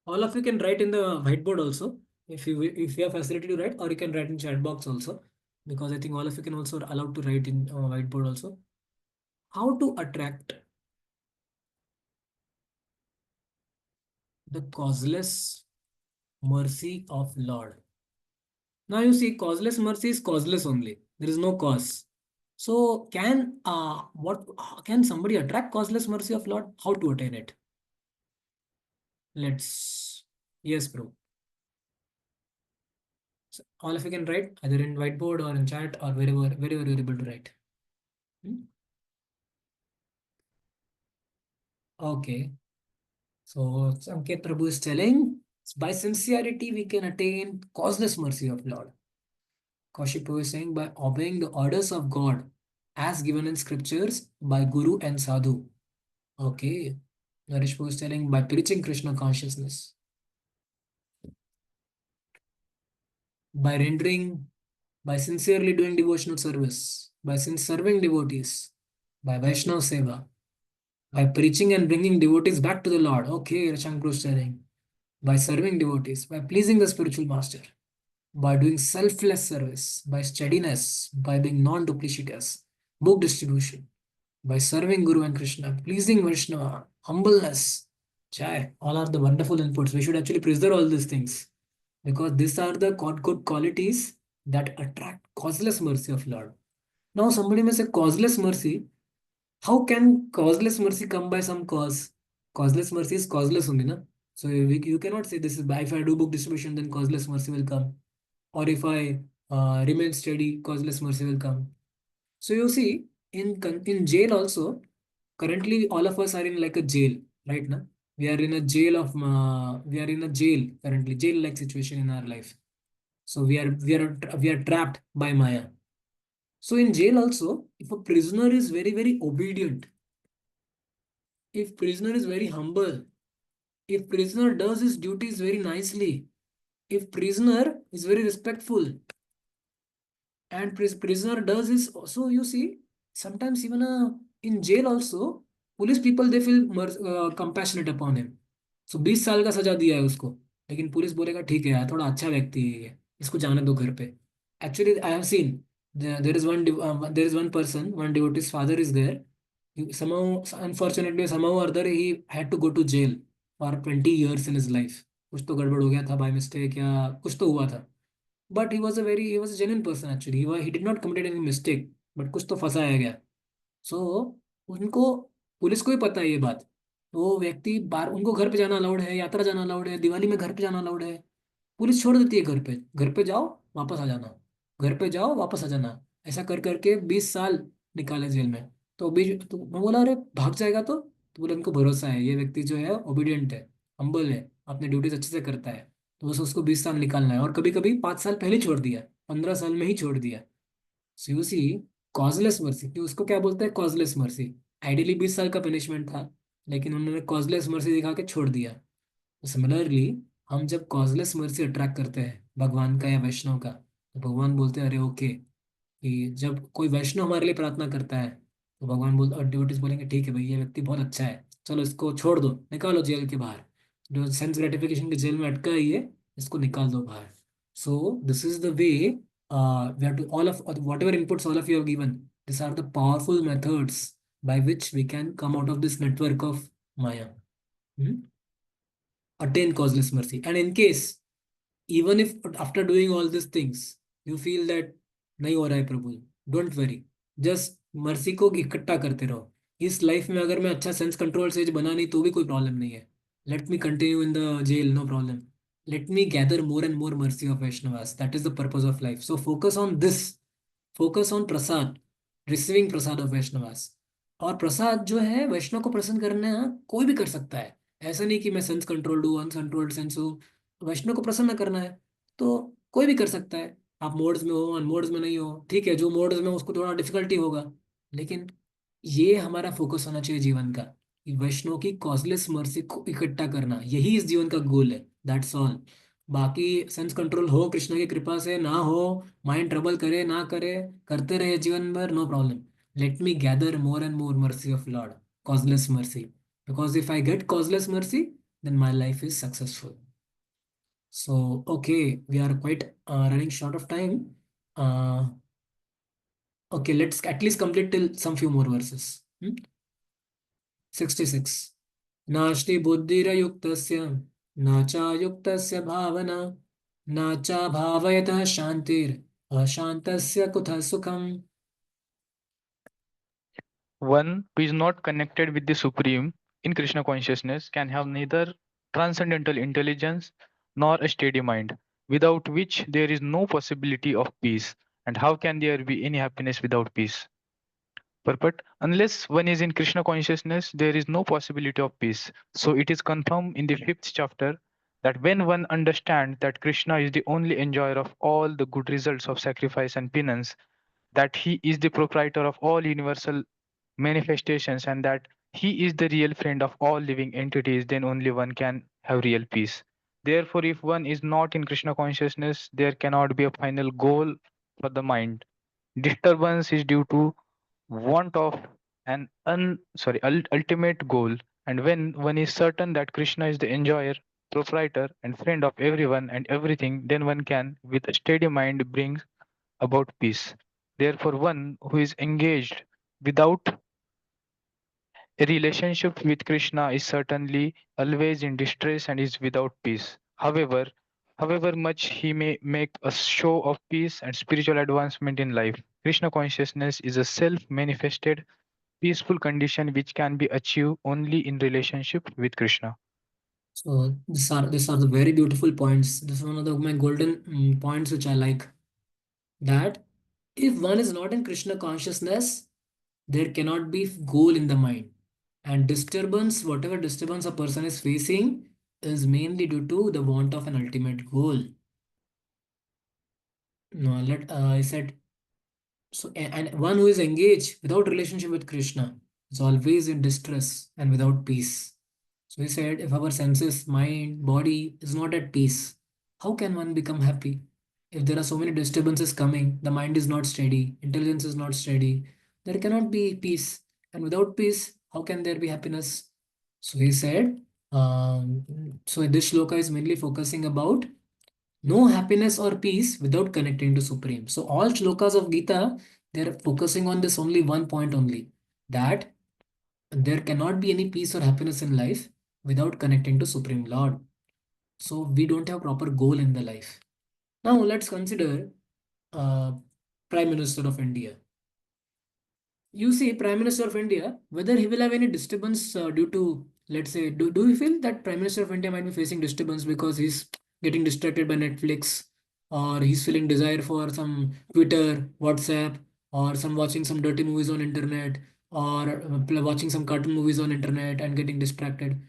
All of you can write in the whiteboard also if you have facility to write, or you can write in chat box also, because I think all of you can also allowed to write in whiteboard also. How to attract the causeless mercy of Lord. Now you see, causeless mercy is causeless only. There is no cause. So can somebody attract causeless mercy of Lord? How to attain it? Let's yes, bro. So all of you can write either in whiteboard or in chat or wherever you're able to write. Hmm? Okay. So Sanket Prabhu is telling by sincerity we can attain causeless mercy of Lord. Kaushik Prabhu is saying by obeying the orders of God as given in scriptures by Guru and Sadhu. Okay. Naresh Prabhu is telling by preaching Krishna consciousness. By rendering, by sincerely doing devotional service, by serving devotees, by Vaishnava Seva, by preaching and bringing devotees back to the Lord. Okay, Shankar is telling. By serving devotees, by pleasing the spiritual master, by doing selfless service, by steadiness, by being non-duplicitous, book distribution, by serving Guru and Krishna, pleasing Vaishnava, humbleness. Chai, all are the wonderful inputs. We should actually preserve all these things because these are the good qualities that attract causeless mercy of Lord. Now, somebody may say causeless mercy. How can causeless mercy come by some cause? Causeless mercy is causeless only, na? So you cannot say this is by if I do book distribution, then causeless mercy will come. Or if I remain steady, causeless mercy will come. So you see, in jail also, currently all of us are in like a jail, right now. We are in a jail we are in a jail currently, jail-like situation in our life. So we are trapped by Maya. So in jail also, if a prisoner is very obedient, if prisoner is very humble, if prisoner does his duties very nicely, if prisoner is very respectful, and prisoner does his also, you see, sometimes even in jail also, police people they feel compassionate upon him. So 20 साल का सजा दिया है उसको, लेकिन police बोलेगा ठीक है यार थोड़ा अच्छा व्यक्ति है ये, इसको जाने दो घर पे. Actually, I have seen there is one person, one devotee's father is there. Somehow, unfortunately, somehow or other, he had to go to jail for 20 years in his life. कुछ तो गड़बड़ हो गया था by mistake या कुछ तो हुआ था. But he was a genuine person actually. He did not commit any mistake. But कुछ तो फंसाया गया. So उनको पुलिस को ही पता है ये बात. तो वो व्यक्ति बार उनको घर पे जाना अलाउड है, यात्रा जाना अलाउड है, दिवाली में घर पे जाना अलाउड है. पुलिस छोड़ देती है घर पे जाओ वापस आ जाना, घर पे जाओ वापस आ जाना. ऐसा कर करके 20 साल निकाले जेल में. तो अभी तो मैं बोला अरे भाग जाएगा तो बोले उनको भरोसा है ये व्यक्ति जो है ओबीडियंट है, हम्बल है, अपनी ड्यूटीज अच्छे से करता है, तो बस उसको 20 साल निकालना है, और कभी कभी 5 साल पहले छोड़ दिया, 15 साल में ही छोड़ दिया। So you see, causeless mercy, कि उसको क्या बोलते हैं, कॉजलेस मर्सी। आइडियली 20 साल का पनिशमेंट था, लेकिन उन्होंने कॉजलेस मर्सी दिखा के छोड़ दिया। सिमिलरली, हम जब कॉजलेस मर्सी अट्रैक्ट करते हैं भगवान का या वैष्णव का, तो भगवान बोलते हैं अरे ओके, कि जब कोई वैष्णव हमारे लिए प्रार्थना करता है, तो भगवान बोल, और डिवोटीज बोलेंगे ठीक है भाई, ये व्यक्ति बहुत अच्छा है, चलो इसको छोड़ दो, निकालो जेल के बाहर, जो सेंस ग्रेटिफिकेशन के जेल में अटका है ये, इसको निकाल दो बाहर। So this is the way we have to, all of whatever inputs all of you have given, this are the powerful methods by which we can come out of this network of Maya. Hmm? Attain causeless mercy. And in case, even if after doing all these things, you feel that नहीं हो रहा है प्रभु, don't worry, just mercy को इकट्ठा करते रहो। इस life में अगर मैं अच्छा सेंस कंट्रोल सेज बना नहीं तो भी कोई प्रॉब्लम नहीं है, let me continue in the jail, no problem, let me gather more and more mercy of Vaishnavas, that is the purpose of life. So focus on this, focus on prasad, receiving prasad of Vaishnavas. और प्रसाद जो है वैष्णव को प्रसन्न करना कोई भी कर सकता है, ऐसा नहीं कि मैं सेंस कंट्रोल्ड हूँ, अनकंट्रोल्ड सेंस हूँ। वैष्णव को प्रसन्न करना है तो कोई भी कर सकता है, आप मोड्स में हो, अन मोड्स में नहीं हो, ठीक है, जो मोड्स में हो, उसको थोड़ा डिफिकल्टी होगा, लेकिन ये हमारा फोकस होना चाहिए जीवन का, कि वैष्णव की कॉजलेस मर्सी को इकट्ठा करना, यही इस जीवन का गोल है, दैट्स ऑल। बाकी सेंस कंट्रोल हो कृष्ण की कृपा से, ना हो, माइंड ट्रबल करे ना करे, करते रहे जीवन भर, no problem, let me gather more and more mercy of Lord, causeless mercy. Because if I get causeless mercy, then my life is successful. So, okay, we are quite running short of time. Okay, let's at least complete till some few more verses. 66. नास्ति बुद्धिरयुक्तस्य न चायुक्तस्य भावना न चा भावयतः शांतिर अशांतस्य कुतः सुखम। One who is not connected with the Supreme in Krishna consciousness can have neither transcendental intelligence nor a steady mind, without which there is no possibility of peace. And how can there be any happiness without peace? But unless one is in Krishna consciousness, there is no possibility of peace. So it is confirmed in the fifth chapter that when one understands that Krishna is the only enjoyer of all the good results of sacrifice and penance, that he is the proprietor of all universal manifestations, and that he is the real friend of all living entities, then only one can have real peace. Therefore, if one is not in Krishna consciousness, there cannot be a final goal for the mind. Disturbance is due to want of an ultimate goal. And when one is certain that Krishna is the enjoyer, proprietor, and friend of everyone and everything, then one can, with a steady mind, bring about peace. Therefore, one who is engaged without a relationship with Krishna is certainly always in distress and is without peace. However much he may make a show of peace and spiritual advancement in life, Krishna consciousness is a self-manifested peaceful condition which can be achieved only in relationship with Krishna. So these are the very beautiful points. This is one of my golden points which I like. That if one is not in Krishna consciousness, there cannot be goal in the mind, and disturbance, whatever disturbance a person is facing, is mainly due to the want of an ultimate goal. No, I said so, and one who is engaged without relationship with Krishna is always in distress and without peace. So he said, if our senses, mind, body is not at peace, how can one become happy? If there are so many disturbances coming, the mind is not steady, intelligence is not steady, there cannot be peace. And without peace, how can there be happiness? So he said, so this shloka is mainly focusing about no happiness or peace without connecting to Supreme. So all shlokas of Gita, they're focusing on this only one point only, that there cannot be any peace or happiness in life without connecting to Supreme Lord. So we don't have proper goal in the life. Now let's consider Prime Minister of India. You see, Prime Minister of India, whether he will have any disturbance due to, let's say, do you feel that Prime Minister of India might be facing disturbance because he's getting distracted by Netflix, or he's feeling desire for some Twitter, WhatsApp, or some watching some dirty movies on internet, or watching some cartoon movies on internet and getting distracted?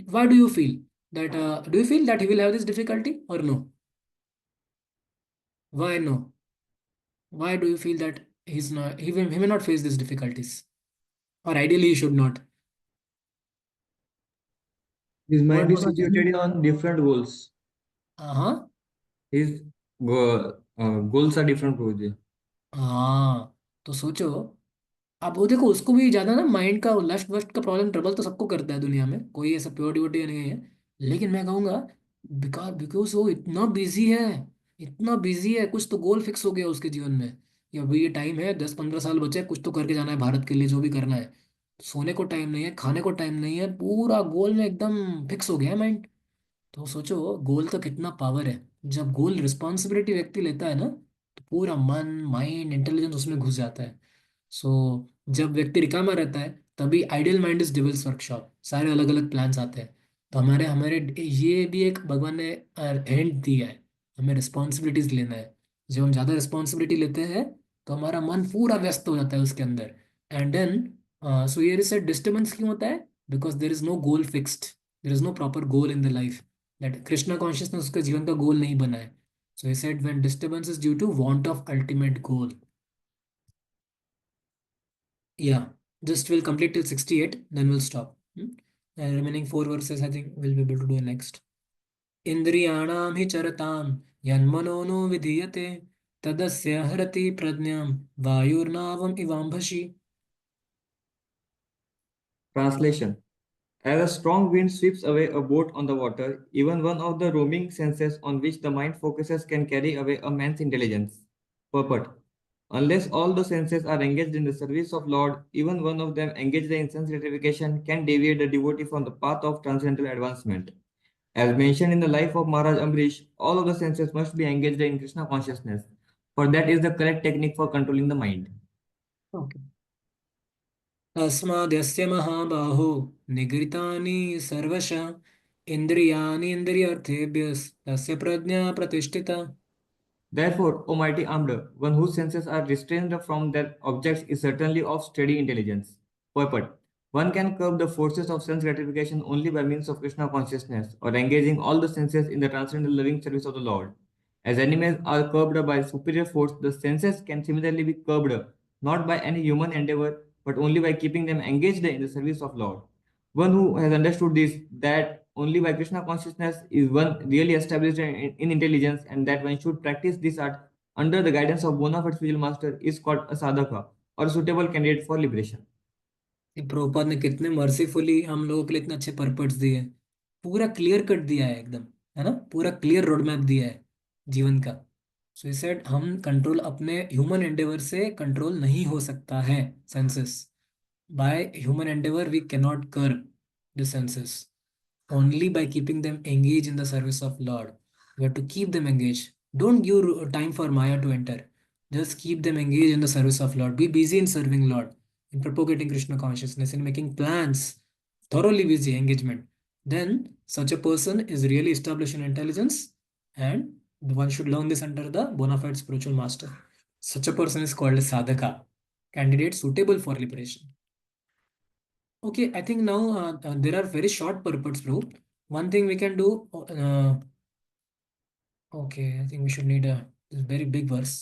Why do you feel? that do you feel that he will have this difficulty or no? Why no? Why do you feel that he may not face these difficulties? Or ideally he should not. His mind is What do you situated on different goals. Uh-huh. His goals are different, Prabhuji. हाँ, तो सोचो, अब वो देखो उसको भी ज्यादा ना माइंड का लेफ्ट वेफ्ट का प्रॉब्लम ट्रबल तो सबको करता है दुनिया में, कोई ऐसा प्योर डिवोटी नहीं है। लेकिन मैं कहूँगा बिकॉज बिकॉज वो इतना बिजी है, कुछ तो गोल फिक्स हो गया उसके जीवन में। ये अभी ये टाइम है, 10-15 साल बचे हैं, कुछ तो करके जाना है भारत के लिए, जो भी करना है। सोने को टाइम नहीं है, खाने को टाइम नहीं है, पूरा गोल में एकदम फिक्स हो गया है माइंड। तो सोचो गोल का कितना पावर है। जब गोल रिस्पॉन्सिबिलिटी व्यक्ति लेता है ना, तो पूरा मन माइंड इंटेलिजेंस उसमें घुस जाता है। सो जब व्यक्ति रिकामा रहता है तभी ideal mind is devil's workshop, सारे अलग अलग प्लान्स आते हैं। तो हमारे हमारे ये भी एक भगवान ने हिंट दिया है, हमें रिस्पॉन्सिबिलिटीज लेना है। जब हम ज़्यादा रिस्पॉन्सिबिलिटी लेते हैं तो हमारा मन पूरा व्यस्त हो जाता है उसके अंदर। एंड देन सो ये रिसेट डिस्टर्बेंस क्यों होता है? Because there is no goal fixed, there is no proper goal in the life. That Krishna consciousness उसके जीवन का गोल नहीं बना है। सो he said when disturbance is due to want of ultimate goal. Yeah, just we'll complete till 68, then we'll stop. And remaining 4 verses, I think we'll be able to do next. Indriyanam hi charatam yanmano no vidhiyate tadasya harati prajnam vayurnavam ivambhashi. Translation. As a strong wind sweeps away a boat on the water, even one of the roaming senses on which the mind focuses can carry away a man's intelligence. Purport. Unless all the senses are engaged in the service of Lord, even one of them engaged in sense gratification can deviate the devotee from the path of transcendental advancement. As mentioned in the life of Maharaj Amrish, all of the senses must be engaged in Krishna consciousness, for that is the correct technique for controlling the mind. Okay. तस्माद्यस्य महाबाहो निगृहीतानि सर्वशः इन्द्रियाणि इन्द्रियार्थेभ्यस्तस्य प्रज्ञा प्रतिष्ठिता. Therefore, O mighty armed, one whose senses are restrained from their objects is certainly of steady intelligence. Purport. One can curb the forces of sense gratification only by means of Krishna consciousness or engaging all the senses in the transcendental loving service of the Lord. As enemies are curbed by superior force, the senses can similarly be curbed not by any human endeavor but only by keeping them engaged in the service of Lord. One who has understood this, that only by Krishna consciousness is one really established in intelligence, and that one should practice this art under the guidance of bona fide spiritual master, is called a sadhaka or a suitable candidate for liberation. ये प्रभुपाद ने कितने mercifully हम लोगों के लिए इतने अच्छे पर्पट्स दिए, पूरा क्लियर कट दिया है एकदम, है ना, पूरा क्लियर रोड मैप दिया है जीवन का। सो इस सेड हम कंट्रोल अपने ह्यूमन एंडेवर से कंट्रोल नहीं हो सकता है senses. By human endeavour we can not curb the senses, only by keeping them engaged in the service of Lord. We have to keep them engaged. Don't give time for Maya to enter. Just keep them engaged in the service of Lord. Be busy in serving Lord, in propagating Krishna consciousness, in making plans. Thoroughly busy engagement. Then such a person is really established in intelligence, and one should learn this under the bona fide spiritual master. Such a person is called a sadhaka, candidate suitable for liberation. Okay, I think now there are very short purports, bro. One thing we can do, okay, I think we should need a very big verse.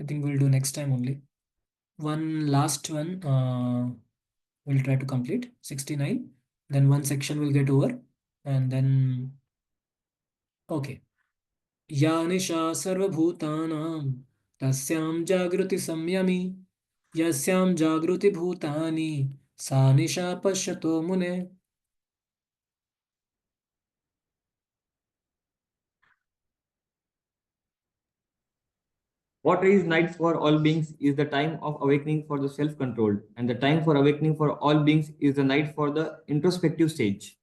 I think we'll do next time only. One last one, we'll try to complete 69. Then one section will get over, and then okay. या निशा सर्वभूतानां तस्यां जागृति संयमी यस्यां जागृति भूतानि सा निशा पश्यतो मुने. What is night for all beings is the time of awakening for the self-controlled, and the time for awakening for all beings is the night for the introspective stage.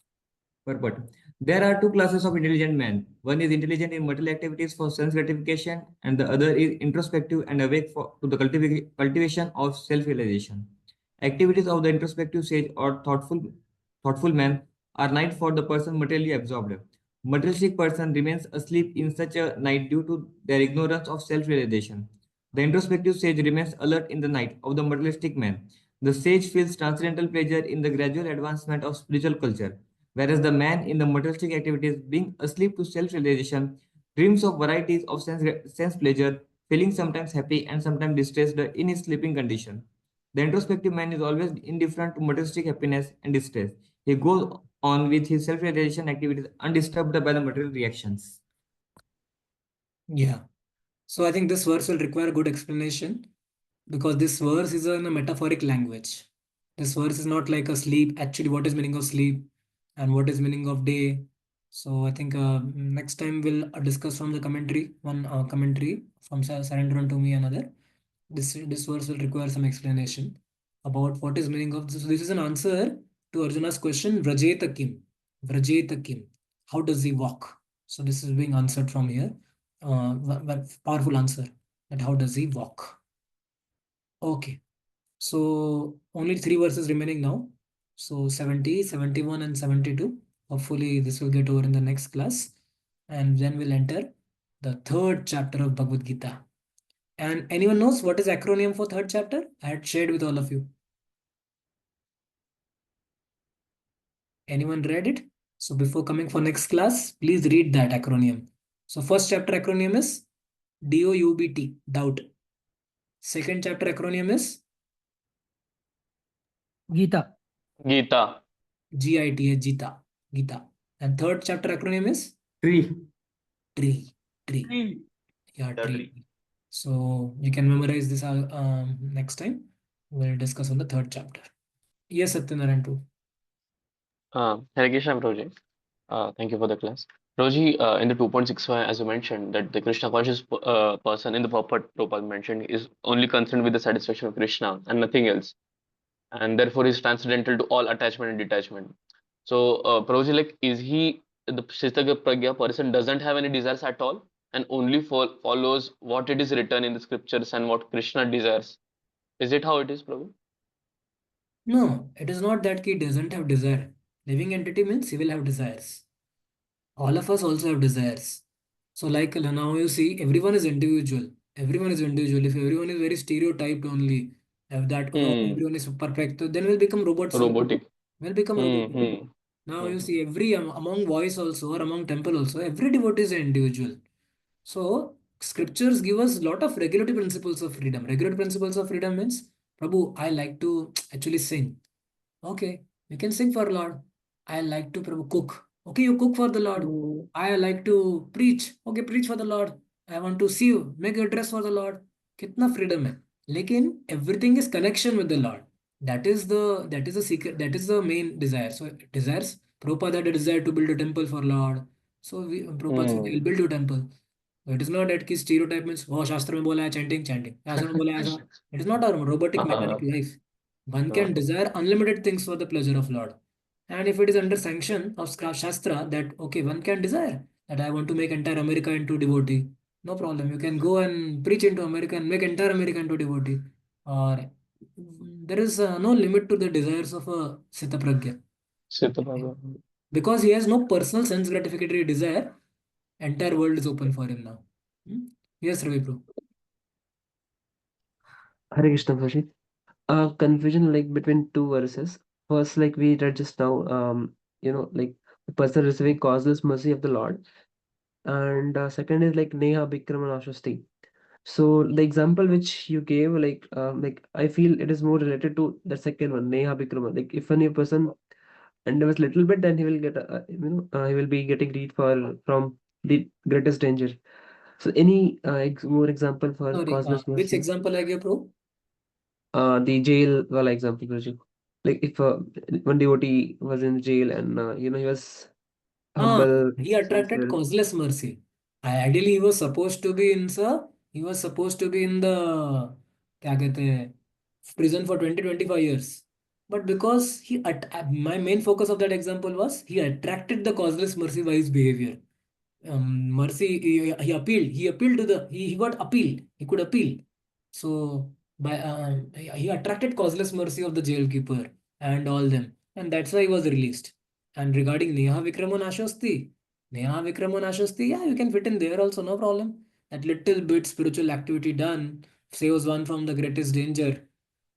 Purport. There are two classes of intelligent men. One is intelligent in material activities for sense gratification, and the other is introspective and awake to the cultivation of self-realization. Activities of the introspective stage or thoughtful man are night for the person materially absorbed. Materialistic person remains asleep in such a night due to their ignorance of self-realization. The introspective sage remains alert in the night of the materialistic man. The sage feels transcendental pleasure in the gradual advancement of spiritual culture. whereas the man in the materialistic activities, being asleep to self-realization, dreams of varieties of sense pleasure, feeling sometimes happy and sometimes distressed in his sleeping condition. The introspective man is always indifferent to materialistic happiness and distress. He goes on with his self-realization activities undisturbed by the material reactions. Yeah. So I think this verse will require good explanation because this verse is in a metaphoric language. This verse is not like a sleep. Actually, what is meaning of sleep and what is meaning of day? So I think next time we'll discuss from the commentary, one commentary from Surrender to Me another. This verse will require some explanation about what is meaning of this. So this is an answer to Arjuna's question, Vrajeta Kim. Vrajeta Kim. How does he walk? So this is being answered from here. Powerful answer that how does he walk? Okay. So only three verses remaining now. So 70, 71 and 72. Hopefully this will get over in the next class. And then we'll enter the third chapter of Bhagavad Gita. And anyone knows what is acronym for third chapter? I had shared with all of you. Anyone read it? So before coming for next class, please read that acronym. So first chapter acronym is DOUBT, doubt. Second chapter acronym is Gita. Gita. GITA, Gita, Gita. And third chapter acronym is Tree. tree, tree. Yeah, tree. So you can memorize this next time. We'll discuss on the third chapter. Yes, Satyanarayan too. Hare Krishna, Prabhuji. Thank you for the class. Prabhuji, in the 2.65, as you mentioned, that the Krishna conscious person in the purport Prabhupada mentioned is only concerned with the satisfaction of Krishna and nothing else. And therefore is transcendental to all attachment and detachment. So, Prabhuji, like, is he the Sthita Pragya person doesn't have any desires at all and only follows what it is written in the scriptures and what Krishna desires? Is it how it is, Prabhu? No, it is not that he doesn't have desire. Living entity means he will have desires. All of us also have desires. So like now you see, everyone is individual. Everyone is individual. If everyone is very stereotyped only, if that everyone is perfect, then we'll become robots. Robotic. We'll become robots. Now you see, every among voice also or among temple also, every devotee is an individual. So scriptures give us a lot of regulatory principles of freedom. Regulatory principles of freedom means, Prabhu, I like to actually sing. Okay, you can sing for Lord. I like to Prabhu cook. Okay, you cook for the Lord. I like to preach. Okay, preach for the Lord. I want to see you. Make a dress for the Lord. कितना freedom है. लेकिन everything is connection with the Lord. That is the secret. That is the main desire. So desires. Prabhupada had a desire to build a temple for Lord. So Prabhupada said, "I'll build you a temple." It is not that कि stereotype means oh शास्त्र में बोला है chanting. ऐसा में बोला है ऐसा. It is not a robotic mechanic life. One can desire unlimited things for the pleasure of Lord. And if it is under sanction of Shastra that, okay, one can desire that I want to make entire America into devotee, no problem. You can go and preach into America and make entire America into devotee. Or there is no limit to the desires of a Sita Pragya. Because he has no personal sense gratificatory desire, entire world is open for him now. Yes, Ravi Bro. Hare Krishna, Prabhuji. Confusion like between two verses. First, like we read just now, like the person receiving causeless mercy of the Lord. And second is like Neha Bikram and Ashwasti. So the example which you gave, like I feel it is more related to the second one, Neha Bikrama. Like if any person endeavors little bit, then he will get, he will be getting read from the greatest danger. So any more example for Sorry, causeless which mercy? example I gave, bro? The jail wala example, Guruji. Like if one devotee was in jail and he was humble, He attracted sincere. causeless mercy. Ideally, he was supposed to be in he was supposed to be in the क्या कहते हैं, prison for 20-25 years. But because my main focus of that example was he attracted the causeless mercy by his behavior. Mercy, he appealed to he got appeal. He could appeal. So by he attracted causeless mercy of the jailkeeper and all them, and that's why he was released. And regarding Neha Vikram and Ashwasti, yeah, you can fit in there also, no problem. That little bit spiritual activity done saves one from the greatest danger.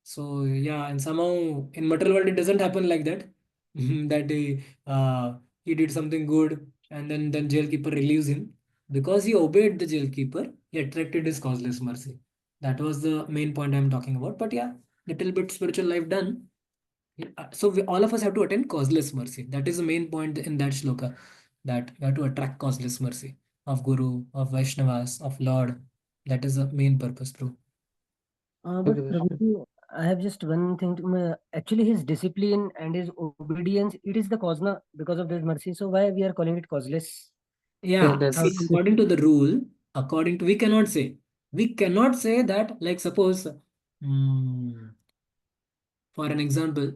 So yeah, and somehow in material world it doesn't happen like that. that he did something good, and then jailkeeper relieves him. Because he obeyed the jailkeeper, he attracted his causeless mercy. That was the main point I'm talking about. But yeah, little bit spiritual life done. So all of us have to attain causeless mercy. That is the main point in that shloka, that we have to attract causeless mercy of Guru, of Vaishnavas, of Lord. That is the main purpose, bro. But Okay, Prabhuji, I have just one thing actually, his discipline and his obedience, it is the cause na, because of this mercy. So why we are calling it causeless? yeah, Yeah, How see, that's to according to the rule, we cannot say that, like, suppose, for an example,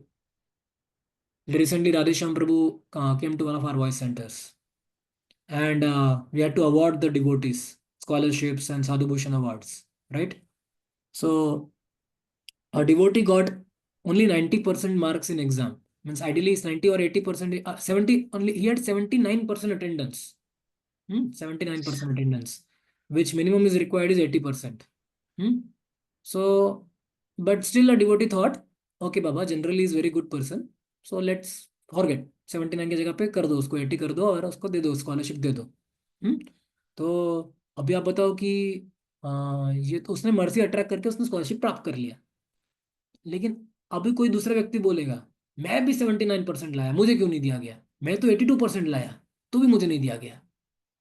recently Radhesham Prabhu came to one of our voice centers, and we had to award the devotees scholarships and Sadhu Bhushan awards, right? So a devotee got only 90% marks in exam. Means ideally it's 90 or 80%, 70 only. He had 79% attendance. 79% attendance, which minimum is required is 80%. Hmm? So, but still a devotee thought, okay, Baba generally is very good person. So let's forget 79 की जगह पे कर दो, उसको 80 कर दो और उसको दे दो, स्कॉलरशिप दे दो. हम्म तो अभी आप बताओ कि ये तो उसने मर्जी अट्रैक्ट करके उसने स्कॉलरशिप प्राप्त कर लिया. लेकिन अभी कोई दूसरा व्यक्ति बोलेगा, मैं भी 79% लाया, मुझे क्यों नहीं दिया गया? मैं तो 82% लाया, तो भी मुझे नहीं दिया गया.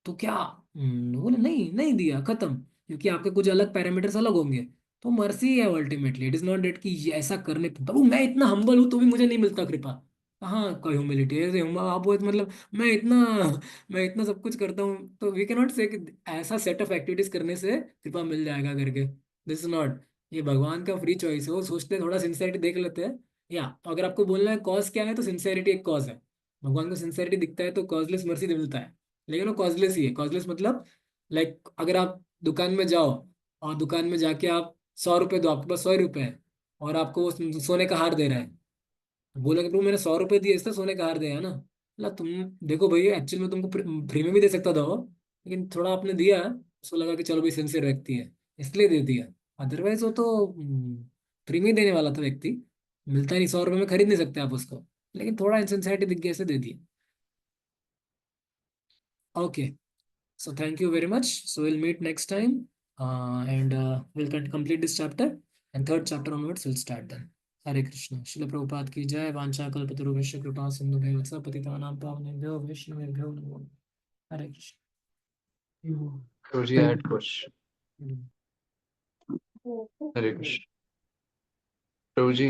तो क्या? बोले नहीं, नहीं दिया, खत्म. क्योंकि आपके कुछ अलग पैरामीटर्स अलग होंगे. तो मर्सी है ultimately. It is not that कि ये ऐसा करने पे बाबू मैं इतना हम्बल हूं तो भी मुझे नहीं मिलता कृपा. कहाँ कोई ह्यूमिलिटी है? ऐसे आप वो मतलब मैं इतना सब कुछ करता हूँ, तो वी कैन नॉट से कि ऐसा सेट ऑफ एक्टिविटीज करने से कृपा मिल जाएगा करके. This is not. ये भगवान का फ्री चॉइस है. वो सोचते हैं थोड़ा सिंसेरिटी देख लेते हैं. या अगर आपको बोलना है कॉज क्या है, तो सिंसेरिटी एक कॉज है. भगवान को सिंसेरिटी दिखता है तो कॉजलेस मर्सी मिलता है. लेकिन वो कॉजलेस ही है. कॉजलेस मतलब, लाइक अगर आप दुकान में जाओ और दुकान में जाके आप 100 रुपये दो, आपके पास 100 रुपये है, और आपको वो सोने का हार दे रहा है. बोलोगे प्रभु मैंने 100 रुपये दिए इसलिए सोने का हार दिया है ना. मतलब तुम देखो भैया, एक्चुअली में तुमको फ्री में भी दे सकता था वो, लेकिन थोड़ा आपने दिया, उसको लगा कि चलो भाई सिंसियर व्यक्ति है इसलिए दे दिया. अदरवाइज वो तो फ्री में ही देने वाला था व्यक्ति. मिलता ही नहीं, 100 रुपये में खरीद नहीं सकते आप उसको. लेकिन थोड़ा इनसिंसियरिटी दिख गया, ऐसे दे दिया. Okay. So thank you very much. So we'll meet next time, and we'll complete this chapter, and third chapter onwards we'll start then. Hare Krishna. Srila Prabhupada ki jai. Vancha kalpatarubhishya kripa sindhu bhayvatsa patitanam pavanebhyo vaishnavebhyo namo namaha. Hare Krishna. Roji, I had question. Hare Krishna. Roji,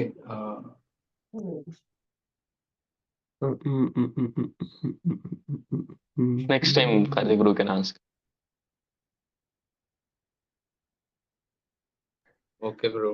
Next time, Karthik Guru can ask. okay, bro.